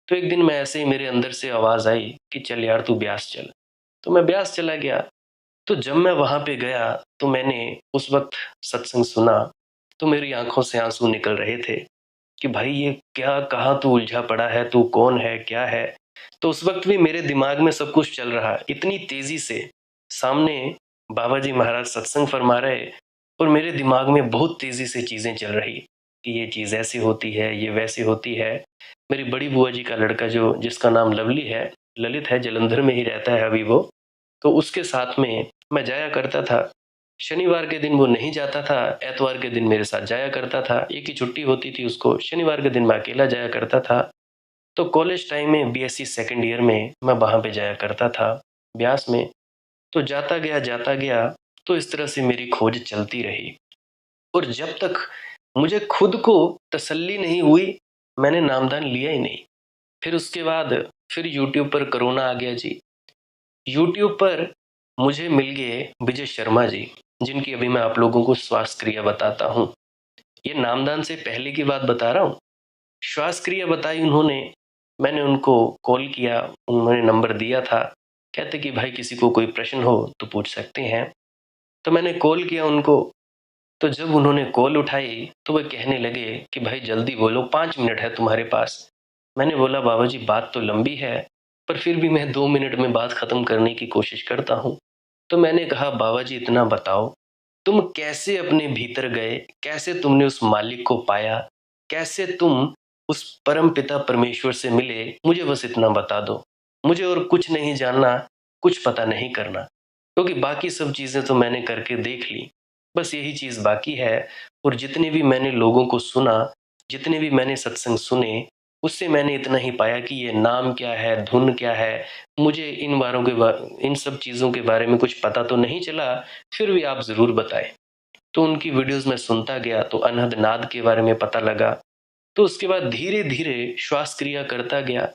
Speaker 1: तो एक दिन मैं ऐसे ही मेरे अंदर से आवाज़ आई कि चल यार तू ब्यास चल। तो मैं ब्यास चला गया। तो जब मैं वहाँ पे गया, तो मैंने उस वक्त सत्संग सुना। तो मेरी आंखों से आंसू निकल रहे थे कि भाई ये क्या, कहाँ तू उलझा पड़ा है, तू कौन है, क्या है। तो उस वक्त भी मेरे दिमाग में सब कुछ चल रहा, इतनी तेजी से। सामने बाबा जी महाराज सत्संग फरमा रहे और मेरे दिमाग में बहुत तेजी से चीजें चल रही कि ये चीज ऐसी होती है, ये वैसी होती है। मेरी बड़ी बुआ जी का लड़का जो जिसका नाम लवली है, ललित है, जलंधर में ही रहता है अभी वो। तो उसके साथ में मैं जाया करता था। शनिवार के दिन वो नहीं जाता था, एतवार के दिन मेरे साथ जाया करता था। एक ही छुट्टी होती थी उसको, शनिवार के दिन मैं अकेला जाया करता था। तो कॉलेज टाइम में बीएससी सेकंड ईयर में मैं वहाँ पे जाया करता था ब्यास में। तो जाता गया। तो इस तरह से मेरी खोज चलती रही। और जब तक मुझे खुद को तसल्ली नहीं हुई, मैंने नामदान लिया ही नहीं। फिर उसके बाद फिर यूट्यूब पर कोरोना आ गया जी। यूट्यूब पर मुझे मिल गए विजय शर्मा जी, जिनकी अभी मैं आप लोगों को श्वास क्रिया बताता हूँ। ये नामदान से पहले की बात बता रहा हूँ। श्वास क्रिया बताई उन्होंने। मैंने उनको कॉल किया, उन्होंने नंबर दिया था। कहते कि भाई किसी को कोई प्रश्न हो तो पूछ सकते हैं। तो मैंने कॉल किया उनको। तो जब उन्होंने कॉल उठाई तो वे कहने लगे कि भाई जल्दी बोलो, 5 मिनट है तुम्हारे पास। मैंने बोला बाबा जी बात तो लंबी है, पर फिर भी मैं 2 मिनट में बात खत्म करने की कोशिश करता हूँ। तो मैंने कहा बाबा जी इतना बताओ, तुम कैसे अपने भीतर गए, कैसे तुमने उस मालिक को पाया, कैसे तुम उस परम पिता परमेश्वर से मिले, मुझे बस इतना बता दो। मुझे और कुछ नहीं जानना, कुछ पता नहीं करना, क्योंकि बाकी सब चीजें तो मैंने करके देख ली। बस यही चीज बाकी है। और जितने भी मैंने लोगों को सुना, जितने भी मैंने सत्संग सुने, उससे मैंने इतना ही पाया कि ये नाम क्या है, धुन क्या है, मुझे इन सब चीज़ों के बारे में कुछ पता तो नहीं चला। फिर भी आप ज़रूर बताएं। तो उनकी वीडियोस में सुनता गया तो अनहद नाद के बारे में पता लगा। तो उसके बाद धीरे धीरे श्वास क्रिया करता गया।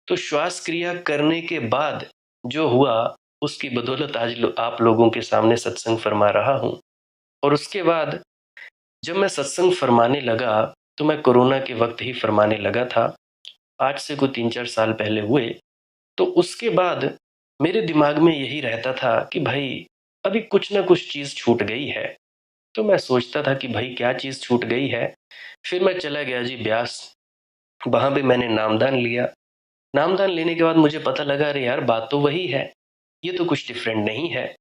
Speaker 1: तो श्वास क्रिया करने के बाद जो हुआ, उसकी बदौलत आज आप लोगों के सामने सत्संग फरमा रहा हूँ। और उसके बाद जब मैं सत्संग फरमाने लगा, तो मैं कोरोना के वक्त ही फरमाने लगा था। आज से कोई 3-4 साल पहले हुए। तो उसके बाद मेरे दिमाग में यही रहता था कि भाई अभी कुछ ना कुछ चीज़ छूट गई है। तो मैं सोचता था कि भाई क्या चीज़ छूट गई है। फिर मैं चला गया जी ब्यास। वहाँ पे मैंने नामदान लिया। नामदान लेने के बाद मुझे पता लगा अरे यार बात तो वही है, ये तो कुछ डिफरेंट नहीं है।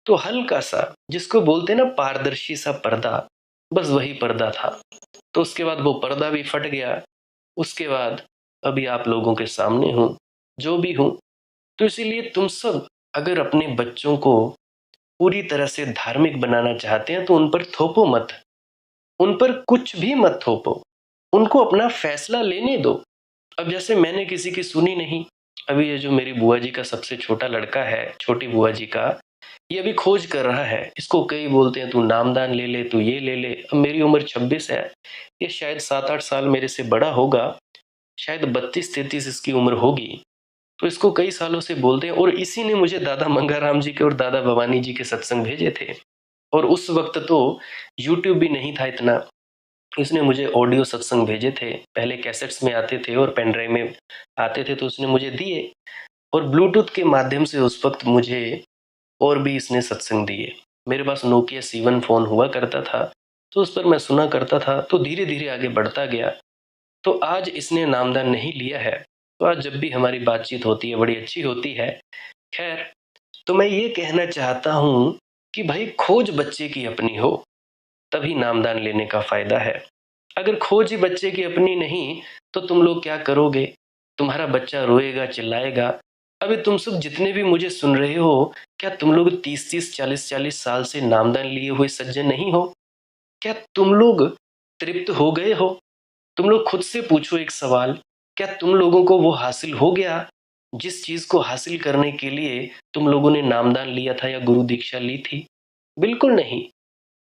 Speaker 1: तो हल्का सा, जिसको बोलते हैं ना पारदर्शी सा पर्दा, बस वही पर्दा था। तो उसके बाद वो पर्दा भी फट गया। उसके बाद अभी आप लोगों के सामने हूँ, जो भी हूँ। तो इसीलिए तुम सब अगर अपने बच्चों को पूरी तरह से धार्मिक बनाना चाहते हैं तो उन पर थोपो मत, उन पर कुछ भी मत थोपो, उनको अपना फैसला लेने दो। अब जैसे मैंने किसी की सुनी नहीं। अभी ये जो मेरी बुआ जी का सबसे छोटा लड़का है, छोटी बुआ जी का, ये अभी खोज कर रहा है। इसको कई बोलते हैं तू नामदान ले ले, तू ये ले ले। अब मेरी उम्र 26 है, ये शायद 7-8 साल मेरे से बड़ा होगा, शायद 32-33 इसकी उम्र होगी। तो इसको कई सालों से बोलते हैं। और इसी ने मुझे दादा मंगाराम जी के और दादा भवानी जी के सत्संग भेजे थे। और उस वक्त तो यूट्यूब भी नहीं था इतना। इसने मुझे ऑडियो सत्संग भेजे थे, पहले कैसेट्स में आते थे और पेन ड्राइव में आते थे, तो उसने मुझे दिए। और ब्लूटूथ के माध्यम से उस वक्त मुझे और भी इसने सत्संग दिए। मेरे पास नोकिया C1 फोन हुआ करता था, तो उस पर मैं सुना करता था। तो धीरे धीरे आगे बढ़ता गया। तो आज इसने नामदान नहीं लिया है, तो आज जब भी हमारी बातचीत होती है बड़ी अच्छी होती है। खैर, तो मैं ये कहना चाहता हूँ कि भाई खोज बच्चे की अपनी हो, तभी नामदान लेने का फायदा है। अगर खोज ही बच्चे की अपनी नहीं, तो तुम लोग क्या करोगे? तुम्हारा बच्चा रोएगा, चिल्लाएगा। अभी तुम सब जितने भी मुझे सुन रहे हो, क्या तुम लोग 30-30, 40-40 साल से नामदान लिए हुए सज्जन नहीं हो? क्या तुम लोग तृप्त हो गए हो? तुम लोग खुद से पूछो एक सवाल, क्या तुम लोगों को वो हासिल हो गया जिस चीज को हासिल करने के लिए तुम लोगों ने नामदान लिया था या गुरु दीक्षा ली थी? बिल्कुल नहीं।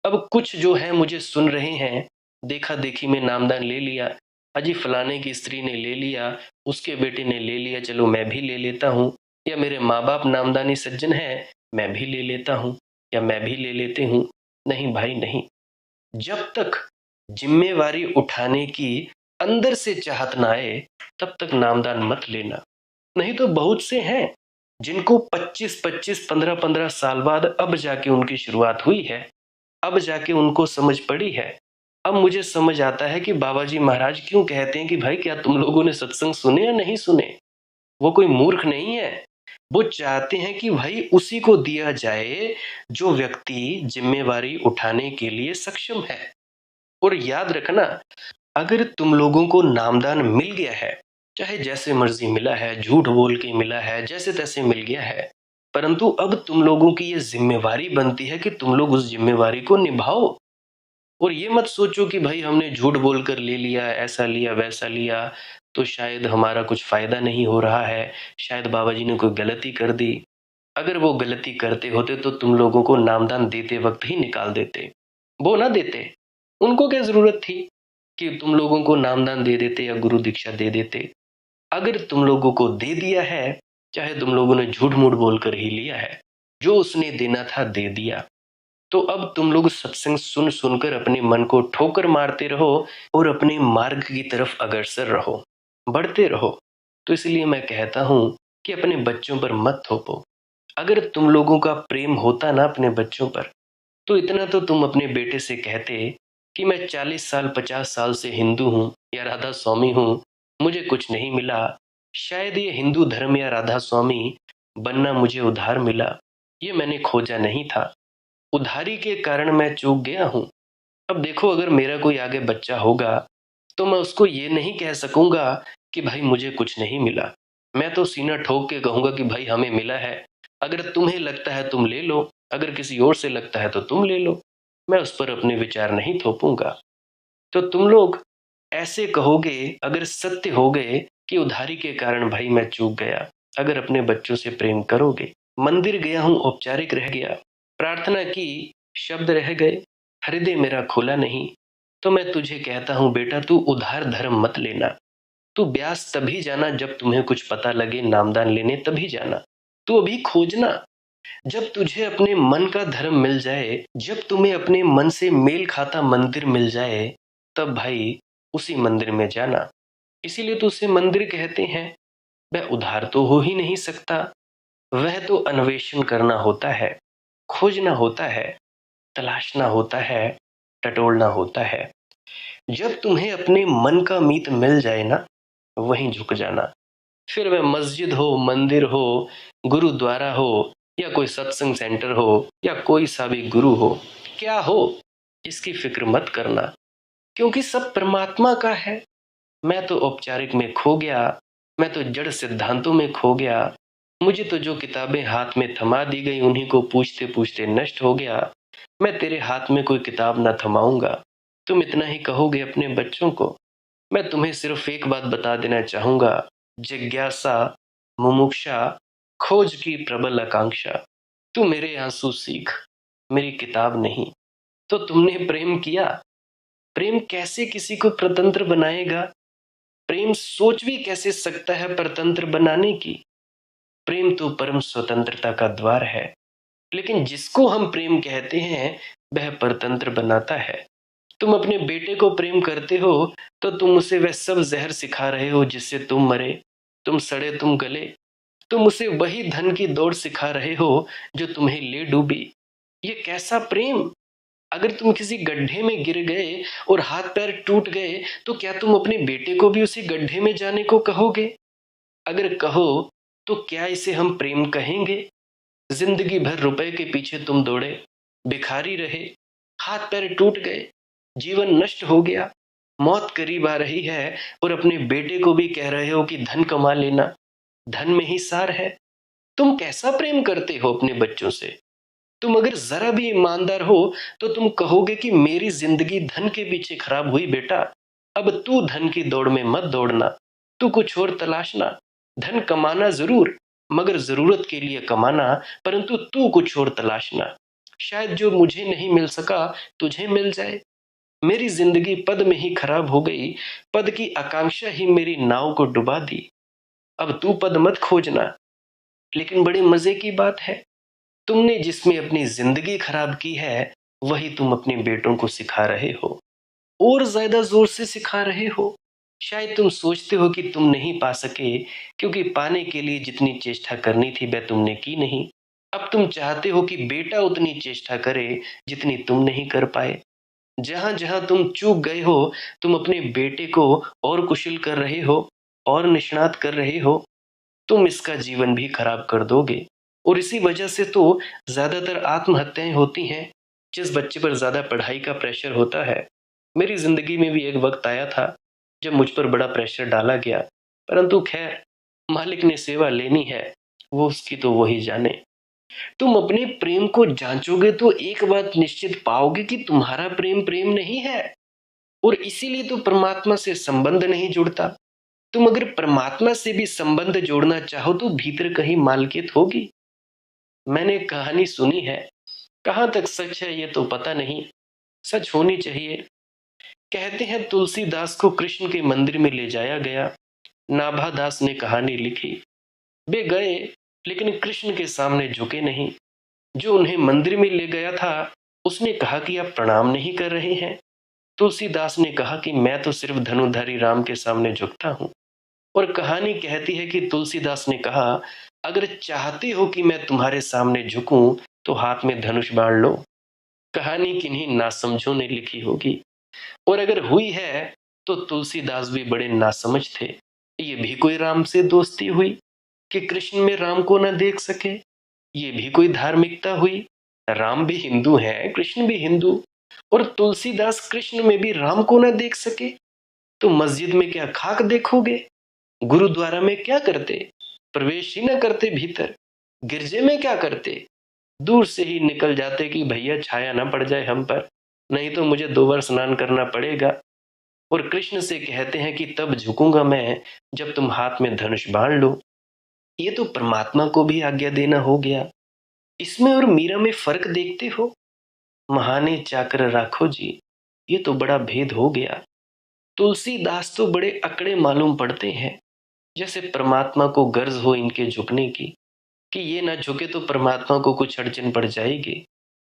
Speaker 1: अब कुछ जो है मुझे सुन रहे हैं, देखा देखी में नामदान ले लिया। अजी फलाने की स्त्री ने ले लिया, उसके बेटे ने ले लिया, चलो मैं भी ले लेता हूँ। या मेरे माँ बाप नामदानी सज्जन है, मैं भी ले लेता हूँ, या मैं भी ले लेते हूँ। नहीं भाई नहीं। जब तक जिम्मेवारी उठाने की अंदर से चाहत ना आए, तब तक नामदान मत लेना। नहीं तो बहुत से हैं जिनको 25-25, 15-15 साल बाद अब जाके उनकी शुरुआत हुई है, अब जाके उनको समझ पड़ी है। अब मुझे समझ आता है कि बाबा जी महाराज क्यों कहते हैं कि भाई क्या तुम लोगों ने सत्संग सुने या नहीं सुने। वो कोई मूर्ख नहीं है। वो चाहते हैं कि भाई उसी को दिया जाए जो व्यक्ति जिम्मेवारी उठाने के लिए सक्षम है। और याद रखना, अगर तुम लोगों को नामदान मिल गया है, चाहे जैसे मर्जी मिला है, झूठ बोल के मिला है, जैसे तैसे मिल गया है, परंतु अब तुम लोगों की ये जिम्मेवारी बनती है कि तुम लोग उस जिम्मेवारी को निभाओ। और ये मत सोचो कि भाई हमने झूठ बोलकर ले लिया, ऐसा लिया वैसा लिया, तो शायद हमारा कुछ फायदा नहीं हो रहा है, शायद बाबा जी ने कोई गलती कर दी। अगर वो गलती करते होते तो तुम लोगों को नामदान देते वक्त ही निकाल देते, वो ना देते। उनको क्या जरूरत थी कि तुम लोगों को नामदान दे देते या गुरु दीक्षा दे देते। अगर तुम लोगों को दे दिया है, चाहे तुम लोगों ने झूठ मूठ बोलकर ही लिया है, जो उसने देना था दे दिया। तो अब तुम लोग सत्संग सुन सुनकर अपने मन को ठोकर मारते रहो और अपने मार्ग की तरफ अग्रसर रहो, बढ़ते रहो। तो इसलिए मैं कहता हूं कि अपने बच्चों पर मत थोपो। अगर तुम लोगों का प्रेम होता ना अपने बच्चों पर, तो इतना तो तुम अपने बेटे से कहते कि मैं 40 साल 50 साल से हिंदू हूं या राधा स्वामी हूं, मुझे कुछ नहीं मिला। शायद ये हिंदू धर्म या राधा स्वामी बनना मुझे उधार मिला, ये मैंने खोजा नहीं था। उधारी के कारण मैं चूक गया हूं। अब देखो, अगर मेरा कोई आगे बच्चा होगा तो मैं उसको ये नहीं कह सकूंगा कि भाई मुझे कुछ नहीं मिला। मैं तो सीना ठोक के कहूंगा कि भाई हमें मिला है, अगर तुम्हें लगता है तुम ले लो, अगर किसी और से लगता है तो तुम ले लो। मैं उस पर अपने विचार नहीं थोपूंगा। तो तुम लोग ऐसे कहोगे अगर सत्य हो गए कि उधारी के कारण भाई मैं चूक गया। अगर अपने बच्चों से प्रेम करोगे, मंदिर गया हूं औपचारिक रह गया, प्रार्थना की शब्द रह गए, हृदय मेरा खुला नहीं, तो मैं तुझे कहता हूं बेटा, तू उधार धर्म मत लेना। तू ब्यास तभी जाना जब तुम्हें कुछ पता लगे, नामदान लेने तभी जाना। तू अभी खोजना। जब तुझे अपने मन का धर्म मिल जाए, जब तुम्हें अपने मन से मेल खाता मंदिर मिल जाए, तब भाई उसी मंदिर में जाना। इसीलिए तो उसे मंदिर कहते हैं। वह उधार तो हो ही नहीं सकता। वह तो अन्वेषण करना होता है, खोजना होता है, तलाशना होता है, टटोलना होता है। जब तुम्हें अपने मन का मीत मिल जाए ना, वहीं झुक जाना। फिर वह मस्जिद हो, मंदिर हो, गुरुद्वारा हो, या कोई सत्संग सेंटर हो, या कोई सा भी गुरु हो, क्या हो इसकी फिक्र मत करना, क्योंकि सब परमात्मा का है। मैं तो औपचारिक में खो गया, मैं तो जड़ सिद्धांतों में खो गया। मुझे तो जो किताबें हाथ में थमा दी गई उन्हीं को पूछते पूछते नष्ट हो गया। मैं तेरे हाथ में कोई किताब ना थमाऊंगा। तुम इतना ही कहोगे अपने बच्चों को। मैं तुम्हें सिर्फ एक बात बता देना चाहूंगा, जिज्ञासा, मुमुक्षा, खोज की प्रबल आकांक्षा। तू मेरे आंसू सीख, मेरी किताब नहीं। तो तुमने प्रेम किया। प्रेम कैसे किसी को परतंत्र बनाएगा? प्रेम सोच भी कैसे सकता है परतंत्र बनाने की? प्रेम तो परम स्वतंत्रता का द्वार है। लेकिन जिसको हम प्रेम कहते हैं वह परतंत्र बनाता है। तुम अपने बेटे को प्रेम करते हो तो तुम उसे वह सब जहर सिखा रहे हो जिससे तुम मरे, तुम सड़े, तुम गले। तुम उसे वही धन की दौड़ सिखा रहे हो जो तुम्हें ले डूबी। ये कैसा प्रेम? अगर तुम किसी गड्ढे में गिर गए और हाथ पैर टूट गए तो क्या तुम अपने बेटे को भी उसी गड्ढे में जाने को कहोगे? अगर कहो तो क्या इसे हम प्रेम कहेंगे? जिंदगी भर रुपए के पीछे तुम दौड़े, भिखारी रहे, हाथ पैर टूट गए, जीवन नष्ट हो गया, मौत करीब आ रही है और अपने बेटे को भी कह रहे हो कि धन कमा लेना, धन में ही सार है। तुम कैसा प्रेम करते हो अपने बच्चों से? तुम अगर जरा भी ईमानदार हो तो तुम कहोगे कि मेरी जिंदगी धन के पीछे खराब हुई बेटा, अब तू धन की दौड़ में मत दौड़ना, तू कुछ और तलाशना। धन कमाना जरूर, मगर जरूरत के लिए कमाना, परंतु तू कुछ और तलाशना। शायद जो मुझे नहीं मिल सका तुझे मिल जाए। मेरी जिंदगी पद में ही खराब हो गई, पद की आकांक्षा ही मेरी नाव को डुबा दी। अब तू पद मत खोजना। लेकिन बड़े मजे की बात है, तुमने जिसमें अपनी जिंदगी खराब की है वही तुम अपने बेटों को सिखा रहे हो, और ज्यादा जोर से सिखा रहे हो। शायद तुम सोचते हो कि तुम नहीं पा सके, क्योंकि पाने के लिए जितनी चेष्टा करनी थी वह तुमने की नहीं। अब तुम चाहते हो कि बेटा उतनी चेष्टा करे जितनी तुम नहीं कर पाए। जहां जहां तुम चूक गए हो, तुम अपने बेटे को और कुशल कर रहे हो, और निष्णात कर रहे हो। तुम इसका जीवन भी खराब कर दोगे। और इसी वजह से तो ज्यादातर आत्महत्याएं होती हैं, जिस बच्चे पर ज्यादा पढ़ाई का प्रेशर होता है। मेरी जिंदगी में भी एक वक्त आया था जब मुझ पर बड़ा प्रेशर डाला गया, परंतु खैर, मालिक ने सेवा लेनी है, वो उसकी तो वही जाने। तुम अपने प्रेम को जांचोगे तो एक बात निश्चित पाओगे कि तुम्हारा प्रेम प्रेम नहीं है, और इसीलिए तो परमात्मा से संबंध नहीं जुड़ता। तुम अगर परमात्मा से भी संबंध जोड़ना चाहो तो भीतर कहीं मालकियत होगी। मैंने कहानी सुनी है, कहां तक सच है ये तो पता नहीं, सच होनी चाहिए। कहते हैं तुलसीदास को कृष्ण के मंदिर में ले जाया गया। नाभादास ने कहानी लिखी। वे गए लेकिन कृष्ण के सामने झुके नहीं। जो उन्हें मंदिर में ले गया था उसने कहा कि आप प्रणाम नहीं कर रहे हैं। तुलसीदास ने कहा कि मैं तो सिर्फ धनुधारी राम के सामने झुकता हूं। और कहानी कहती है कि तुलसीदास ने कहा, अगर चाहते हो कि मैं तुम्हारे सामने झुकूं तो हाथ में धनुष बाण लो। कहानी किन्हीं नासमझों ने लिखी होगी, और अगर हुई है तो तुलसीदास भी बड़े नासमझ थे। ये भी कोई राम से दोस्ती हुई कि कृष्ण में राम को न देख सके? ये भी कोई धार्मिकता हुई? राम भी हिंदू हैं, कृष्ण भी हिंदू, और तुलसीदास कृष्ण में भी राम को न देख सके? तो मस्जिद में क्या खाक देखोगे? गुरुद्वारा में क्या करते? प्रवेश ही न करते भीतर। गिरजे में क्या करते? दूर से ही निकल जाते कि भैया छाया न पड़ जाए हम पर, नहीं तो मुझे 2 बार स्नान करना पड़ेगा। और कृष्ण से कहते हैं कि तब झुकूंगा मैं जब तुम हाथ में धनुष बाण लो। ये तो परमात्मा को भी आज्ञा देना हो गया। इसमें और मीरा में फर्क देखते हो? महाने चाकर राखो जी, ये तो बड़ा भेद हो गया। तुलसीदास तो बड़े अकड़े मालूम पड़ते हैं, जैसे परमात्मा को गर्ज हो इनके झुकने की, कि ये ना झुके तो परमात्मा को कुछ अड़चन पड़ जाएगी।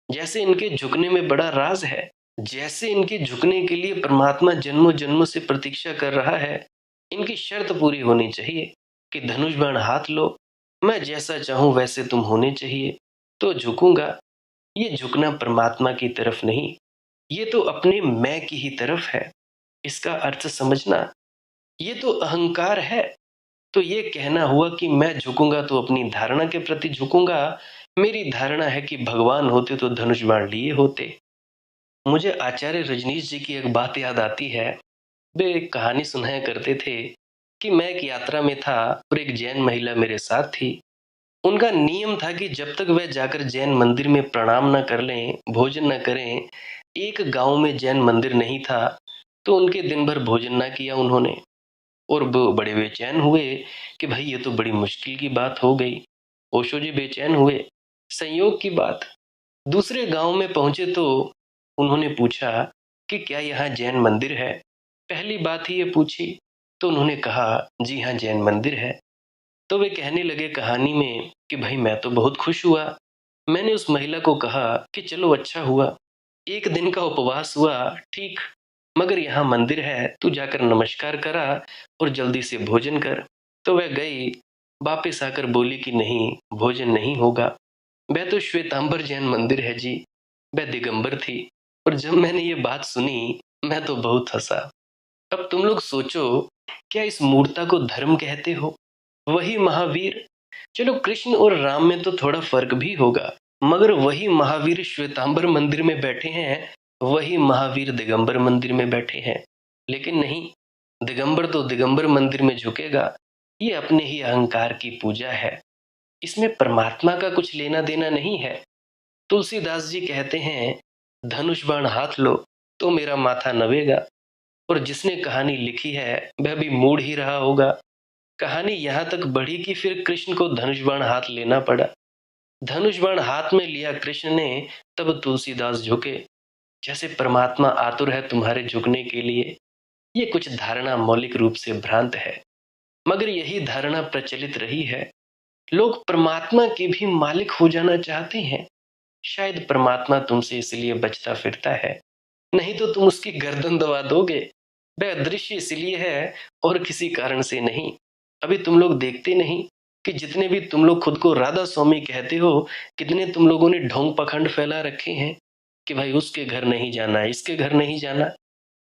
Speaker 1: जैसे इनके झुकने में बड़ा राज है, जैसे इनके झुकने के लिए परमात्मा जन्मों जन्मों से प्रतीक्षा कर रहा है। इनकी शर्त पूरी होनी चाहिए कि धनुष बाण हाथ लो, मैं जैसा चाहूं वैसे तुम होने चाहिए, तो झुकूंगा। ये झुकना परमात्मा की तरफ नहीं, ये तो अपने मैं की ही तरफ है। इसका अर्थ समझना, ये तो अहंकार है। तो ये कहना हुआ कि मैं झुकूंगा तो अपनी धारणा के प्रति झुकूंगा। मेरी धारणा है कि भगवान होते तो धनुष बाण लिए होते। मुझे आचार्य रजनीश जी की एक बात याद आती है। वे एक कहानी सुनाया करते थे कि मैं एक यात्रा में था और एक जैन महिला मेरे साथ थी। उनका नियम था कि जब तक वह जाकर जैन मंदिर में प्रणाम न कर लें, भोजन न करें, एक गांव में जैन मंदिर नहीं था, तो उनके दिन भर भोजन ना किया उन्होंने। और वो बड़े बेचैन हुए कि भाई ये तो बड़ी मुश्किल की बात हो गई। ओशो जी बेचैन हुए। संयोग की बात, दूसरे गांव में पहुंचे तो उन्होंने पूछा कि क्या यहाँ जैन मंदिर है? पहली बात ही ये पूछी, तो उन्होंने कहा जी हाँ जैन मंदिर है। तो वे कहने लगे कहानी में कि भाई मैं तो बहुत खुश हुआ। मैंने उस महिला को कहा कि चलो अच्छा हुआ, एक दिन का उपवास हुआ, ठीक, मगर यहाँ मंदिर है, तू जाकर नमस्कार करा और जल्दी से भोजन कर। तो वह गई, वापिस आकर बोली कि नहीं, भोजन नहीं होगा। वह तो श्वेतांबर जैन मंदिर है जी। वह दिगंबर थी। और जब मैंने ये बात सुनी, मैं तो बहुत हंसा। अब तुम लोग सोचो, क्या इस मूर्खता को धर्म कहते हो? वही महावीर, चलो कृष्ण और राम में तो थोड़ा फर्क भी होगा, मगर वही महावीर श्वेतांबर मंदिर में बैठे हैं, वही महावीर दिगंबर मंदिर में बैठे हैं। लेकिन नहीं, दिगंबर तो दिगंबर मंदिर में झुकेगा। ये अपने ही अहंकार की पूजा है, इसमें परमात्मा का कुछ लेना देना नहीं है। तुलसीदास जी कहते हैं, धनुष बाण हाथ लो तो मेरा माथा नवेगा। और जिसने कहानी लिखी है वह भी मूड ही रहा होगा। कहानी यहां तक बढ़ी कि फिर कृष्ण को धनुष बाण हाथ लेना पड़ा। धनुष बाण हाथ में लिया कृष्ण ने, तब तुलसीदास झुके, जैसे परमात्मा आतुर है तुम्हारे झुकने के लिए। ये कुछ धारणा मौलिक रूप से भ्रांत है, मगर यही धारणा प्रचलित रही है। लोग परमात्मा के भी मालिक हो जाना चाहते हैं। शायद परमात्मा तुमसे इसलिए बचता फिरता है, नहीं तो तुम उसकी गर्दन दबा दोगे। वह अदृश्य इसलिए है और किसी कारण से नहीं। अभी तुम लोग देखते नहीं कि जितने भी तुम लोग खुद को राधा स्वामी कहते हो, कितने तुम लोगों ने ढोंग पखंड फैला रखे हैं कि भाई उसके घर नहीं जाना, इसके घर नहीं जाना।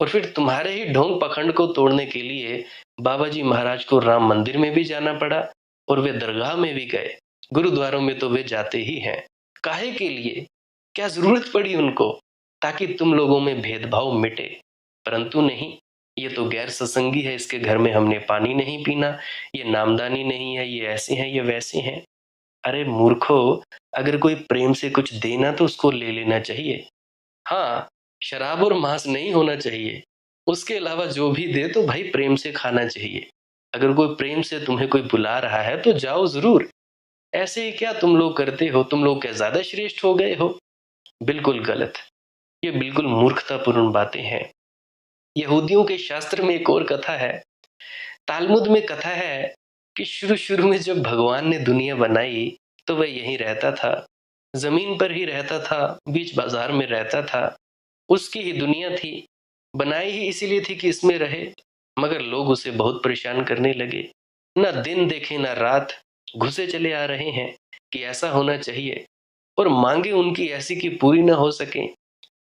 Speaker 1: और फिर तुम्हारे ही ढोंग पखंड को तोड़ने के लिए बाबा जी महाराज को राम मंदिर में भी जाना पड़ा, और वे दरगाह में भी गए, गुरुद्वारों में तो वे जाते ही हैं। काहे के लिए? क्या जरूरत पड़ी उनको? ताकि तुम लोगों में भेदभाव मिटे। परंतु नहीं, ये तो गैर सत्संगी है, इसके घर में हमने पानी नहीं पीना, ये नामदानी नहीं है, ये ऐसे हैं, ये वैसे हैं। अरे मूर्खो, अगर कोई प्रेम से कुछ देना तो उसको ले लेना चाहिए। हाँ, शराब और मांस नहीं होना चाहिए। उसके अलावा जो भी दे तो भाई प्रेम से खाना चाहिए। अगर कोई प्रेम से तुम्हें कोई बुला रहा है तो जाओ जरूर। ऐसे ही क्या तुम लोग करते हो? तुम लोग क्या ज्यादा श्रेष्ठ हो गए हो? बिल्कुल गलत। ये बिल्कुल मूर्खतापूर्ण बातें हैं। यहूदियों के शास्त्र में एक और कथा है। तालमुद में कथा है कि शुरू शुरू में जब भगवान ने दुनिया बनाई तो वह यहीं रहता था। जमीन पर ही रहता था, बीच बाजार में रहता था, उसकी ही दुनिया थी, बनाई ही इसीलिए थी कि इसमें रहे। मगर लोग उसे बहुत परेशान करने लगे, ना दिन देखे ना रात, घुसे चले आ रहे हैं कि ऐसा होना चाहिए, और मांगे उनकी ऐसी कि पूरी ना हो सके,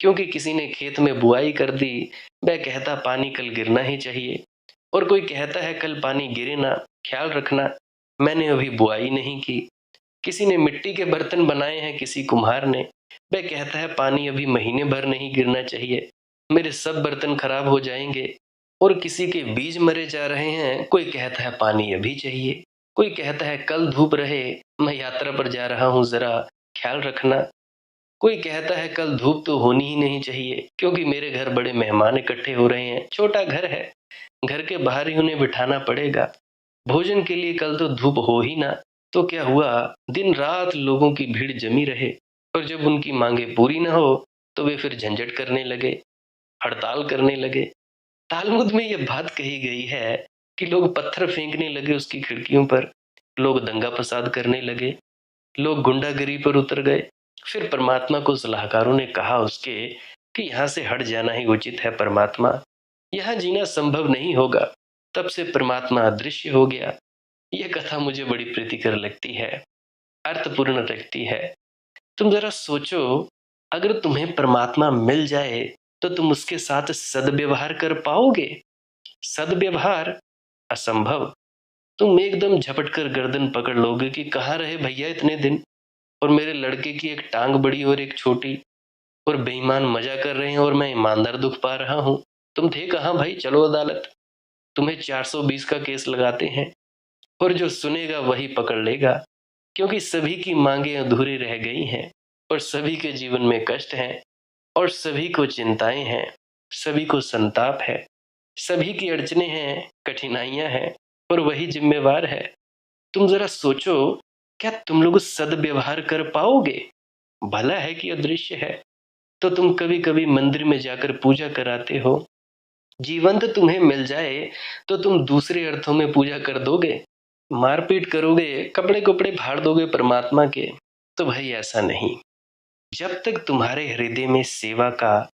Speaker 1: क्योंकि किसी ने खेत में बुआई कर दी, वह कहता पानी कल गिरना ही चाहिए, और कोई कहता है कल पानी गिरे ना, ख्याल रखना, मैंने अभी बुआई नहीं की। किसी ने मिट्टी के बर्तन बनाए हैं, किसी कुम्हार ने, वह कहता है पानी अभी महीने भर नहीं गिरना चाहिए, मेरे सब बर्तन खराब हो जाएंगे। और किसी के बीज मरे जा रहे हैं, कोई कहता है पानी अभी चाहिए, कोई कहता है कल धूप रहे, मैं यात्रा पर जा रहा हूं, जरा ख्याल रखना। कोई कहता है कल धूप तो होनी ही नहीं चाहिए, क्योंकि मेरे घर बड़े मेहमान इकट्ठे हो रहे हैं, छोटा घर है, घर के बाहर ही उन्हें बिठाना पड़ेगा, भोजन के लिए कल तो धूप हो ही ना। तो क्या हुआ, दिन रात लोगों की भीड़ जमी रहे, और जब उनकी मांगे पूरी ना हो तो वे फिर झंझट करने लगे, हड़ताल करने लगे। तालमुद में यह बात कही गई है कि लोग पत्थर फेंकने लगे उसकी खिड़कियों पर, लोग दंगा फसाद करने लगे, लोग गुंडागिरी पर उतर गए। फिर परमात्मा को सलाहकारों ने कहा उसके कि यहां से हट जाना ही उचित है परमात्मा, यहां जीना संभव नहीं होगा। तब से परमात्मा अदृश्य हो गया। यह कथा मुझे बड़ी प्रीतिकर लगती है, अर्थपूर्ण लगती है। तुम जरा सोचो, अगर तुम्हें परमात्मा मिल जाए तो तुम उसके साथ सदव्यवहार कर पाओगे? सदव्यवहार असंभव। तुम एकदम झपट कर गर्दन पकड़ लोगे कि कहाँ रहे भैया इतने दिन, और मेरे लड़के की एक टांग बड़ी और एक छोटी, और बेईमान मजा कर रहे हैं और मैं ईमानदार दुख पा रहा हूं। तुम थे कहाँ भाई, चलो अदालत, तुम्हें 420 का केस लगाते हैं, और जो सुनेगा वही पकड़ लेगा, क्योंकि सभी की मांगे अधूरी रह गई हैं, और सभी के जीवन में कष्ट हैं, और सभी को चिंताएं हैं, सभी को संताप है, सभी की अड़चने हैं, कठिनाइयां हैं, और वही जिम्मेवार है। तुम जरा सोचो, क्या तुम लोग सदव्यवहार कर पाओगे? भला है कि अदृश्य है, तो तुम कभी कभी मंदिर में जाकर पूजा कराते हो, जीवंत तुम्हें मिल जाए तो तुम दूसरे अर्थों में पूजा कर दोगे, मारपीट करोगे, कपड़े कपड़े फाड़ दोगे परमात्मा के। तो भाई ऐसा नहीं। जब तक तुम्हारे हृदय में सेवा का,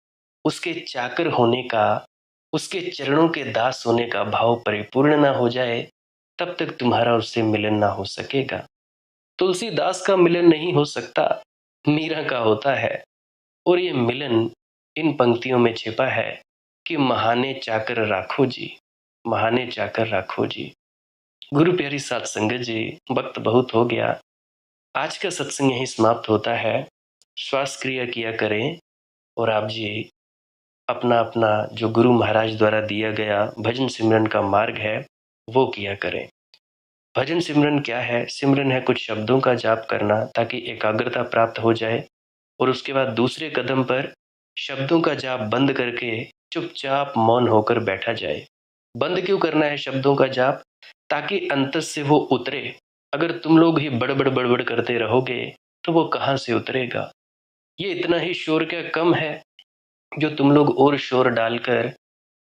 Speaker 1: उसके चाकर होने का, उसके चरणों के दास होने का भाव परिपूर्ण ना हो जाए, तब तक तुम्हारा उससे मिलन ना हो सकेगा। तुलसीदास का मिलन नहीं हो सकता, मीरा का होता है। और ये मिलन इन पंक्तियों में छिपा है कि महाने चाकर राखो जी, महाने चाकर राखो जी। गुरु प्यारी साध संगत जी, वक्त बहुत हो गया, आज का सत्संग यहीं समाप्त होता है। श्वास क्रिया किया करें, और आप जी अपना अपना जो गुरु महाराज द्वारा दिया गया भजन सिमरन का मार्ग है वो किया करें। भजन सिमरन क्या है? सिमरन है कुछ शब्दों का जाप करना ताकि एकाग्रता प्राप्त हो जाए, और उसके बाद दूसरे कदम पर शब्दों का जाप बंद करके चुपचाप मौन होकर बैठा जाए। बंद क्यों करना है शब्दों का जाप? ताकि अंतर से वो उतरे। अगर तुम लोग ही बड़बड़ बड़बड़ करते रहोगे तो वो कहाँ से उतरेगा? ये इतना ही शोर क्या कम है जो तुम लोग और शोर डालकर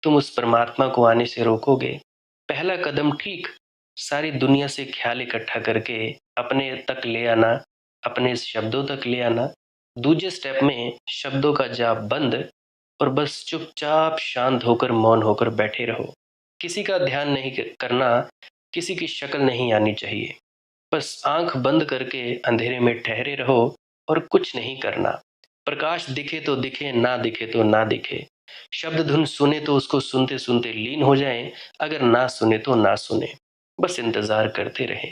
Speaker 1: तुम उस परमात्मा को आने से रोकोगे? पहला कदम ठीक, सारी दुनिया से ख्याल इकट्ठा करके अपने तक ले आना, अपने शब्दों तक ले आना। दूसरे स्टेप में शब्दों का जाप बंद, और बस चुपचाप शांत होकर मौन होकर बैठे रहो। किसी का ध्यान नहीं करना, किसी की शक्ल नहीं आनी चाहिए, बस आंख बंद करके अंधेरे में ठहरे रहो और कुछ नहीं करना। प्रकाश दिखे तो दिखे, ना दिखे तो ना दिखे। शब्द धुन सुने तो उसको सुनते सुनते लीन हो जाएं, अगर ना सुने तो ना सुने, बस इंतजार करते रहे।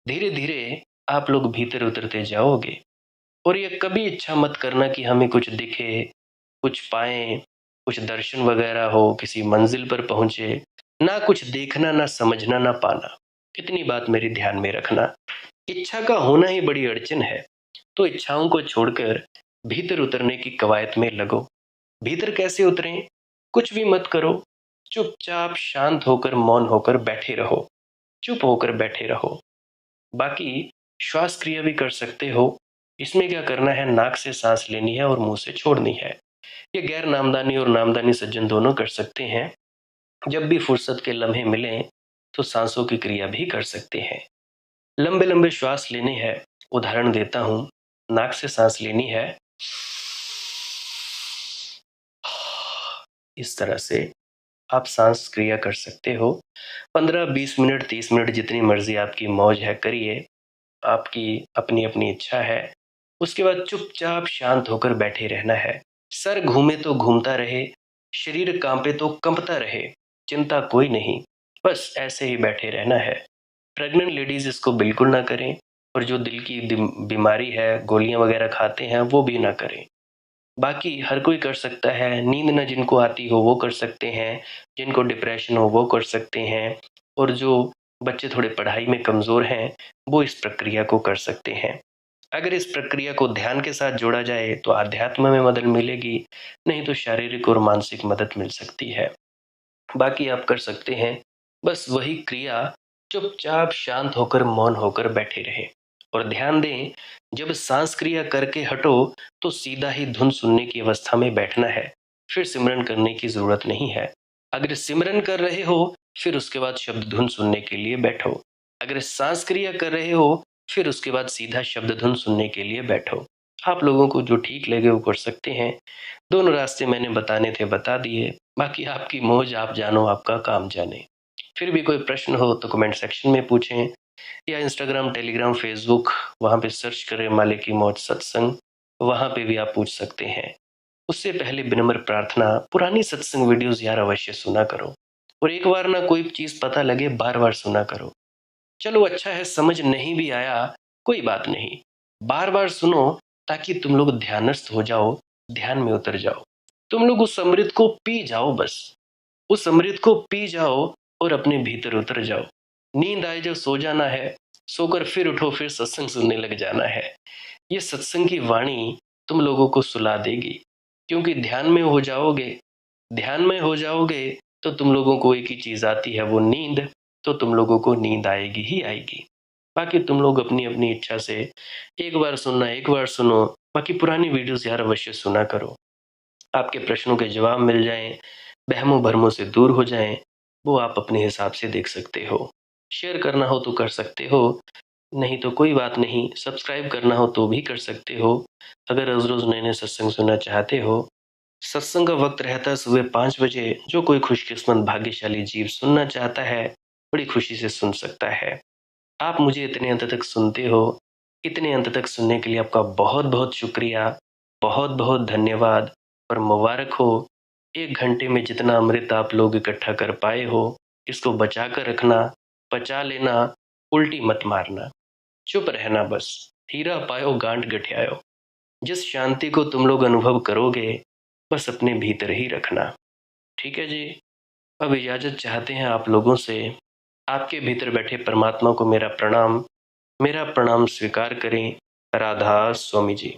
Speaker 1: धीरे धीरे आप लोग भीतर उतरते जाओगे। और ये कभी इच्छा मत करना कि हमें कुछ दिखे, कुछ पाएं, कुछ दर्शन वगैरह हो, किसी मंजिल पर पहुंचे। ना कुछ देखना, ना समझना, ना पाना। इतनी बात मेरी ध्यान में रखना। इच्छा का होना ही बड़ी अड़चन है, तो इच्छाओं को छोड़कर भीतर उतरने की कवायद में लगो। भीतर कैसे उतरें? कुछ भी मत करो, चुपचाप शांत होकर मौन होकर बैठे रहो, चुप होकर बैठे रहो। बाकी श्वास क्रिया भी कर सकते हो। इसमें क्या करना है, नाक से सांस लेनी है और मुंह से छोड़नी है। ये गैर नामदानी और नामदानी सज्जन दोनों कर सकते हैं। जब भी फुर्सत के लम्हे मिलें तो सांसों की क्रिया भी कर सकते हैं। लंबे लंबे श्वास लेने हैं। उदाहरण देता हूं, नाक से सांस लेनी है, इस तरह से आप सांस क्रिया कर सकते हो। 15-20 मिनट, 30 मिनट, जितनी मर्जी आपकी मौज है करिए, आपकी अपनी अपनी इच्छा है। उसके बाद चुपचाप शांत होकर बैठे रहना है। सर घूमे तो घूमता रहे, शरीर कांपे तो कंपता रहे, चिंता कोई नहीं, बस ऐसे ही बैठे रहना है। प्रेग्नेंट लेडीज इसको बिल्कुल ना करें, और जो दिल की बीमारी है, गोलियां वगैरह खाते हैं, वो भी ना करें। बाकी हर कोई कर सकता है। नींद ना जिनको आती हो वो कर सकते हैं, जिनको डिप्रेशन हो वो कर सकते हैं, और जो बच्चे थोड़े पढ़ाई में कमज़ोर हैं वो इस प्रक्रिया को कर सकते हैं। अगर इस प्रक्रिया को ध्यान के साथ जोड़ा जाए तो आध्यात्म में मदद मिलेगी, नहीं तो शारीरिक और मानसिक मदद मिल सकती है। बाकी आप कर सकते हैं, बस वही क्रिया, चुपचाप शांत होकर मौन होकर बैठे रहें। और ध्यान दें, जब सांस क्रिया करके हटो तो सीधा ही धुन सुनने की अवस्था में बैठना है, फिर सिमरन करने की जरूरत नहीं है। अगर सिमरन कर रहे हो फिर उसके बाद शब्द धुन सुनने के लिए बैठो। अगर सांस क्रिया कर रहे हो फिर उसके बाद सीधा शब्द धुन सुनने के लिए बैठो। आप लोगों को जो ठीक लगे वो कर सकते हैं। दोनों रास्ते मैंने बताने थे बता दिए, बाकी आपकी मौज, आप जानो, आपका काम जाने। फिर भी कोई प्रश्न हो तो कमेंट सेक्शन में पूछें, या इंस्टाग्राम, टेलीग्राम, फेसबुक, वहाँ पे सर्च करें माले की मौज सत्संग, वहाँ पे भी आप पूछ सकते हैं। उससे पहले विनम्र प्रार्थना, पुरानी सत्संग वीडियोस यार अवश्य सुना करो, और एक बार ना कोई चीज़ पता लगे बार बार सुना करो। चलो अच्छा है, समझ नहीं भी आया कोई बात नहीं, बार बार सुनो, ताकि तुम लोग ध्यानस्थ हो जाओ, ध्यान में उतर जाओ। तुम लोग उस अमृत को पी जाओ, बस उस अमृत को पी जाओ और अपने भीतर उतर जाओ। नींद आए जब सो जाना है, सोकर फिर उठो, फिर सत्संग सुनने लग जाना है। ये सत्संग की वाणी तुम लोगों को सुला देगी, क्योंकि ध्यान में हो जाओगे। ध्यान में हो जाओगे तो तुम लोगों को एक ही चीज आती है, वो नींद। तो तुम लोगों को नींद आएगी ही आएगी। बाकी तुम लोग अपनी अपनी इच्छा से एक बार सुनना, एक बार सुनो। बाकी पुरानी वीडियोस यार अवश्य सुना करो, आपके प्रश्नों के जवाब मिल जाएं, वहमों भरमों से दूर हो जाएं, वो आप अपने हिसाब से देख सकते हो। शेयर करना हो तो कर सकते हो, नहीं तो कोई बात नहीं। सब्सक्राइब करना हो तो भी कर सकते हो, अगर रोज रोज नए नए सत्संग सुनना चाहते हो। सत्संग का वक्त रहता है सुबह 5 बजे। जो कोई खुशकिस्मत भाग्यशाली जीव सुनना चाहता है, बड़ी खुशी से सुन सकता है। आप मुझे इतने अंत तक सुनते हो, इतने अंत तक सुनने के लिए आपका बहुत बहुत शुक्रिया, बहुत बहुत धन्यवाद। और मुबारक हो, 1 घंटे में जितना अमृत आप लोग इकट्ठा कर पाए हो, इसको बचा कर रखना, पचा लेना, उल्टी मत मारना, चुप रहना, बस हीरा पायो गांठ गठियायो। जिस शांति को तुम लोग अनुभव करोगे, बस अपने भीतर ही रखना। ठीक है जी। अब इजाजत चाहते हैं आप लोगों से। आपके भीतर बैठे परमात्मा को मेरा प्रणाम, मेरा प्रणाम स्वीकार करें। राधा स्वामी जी।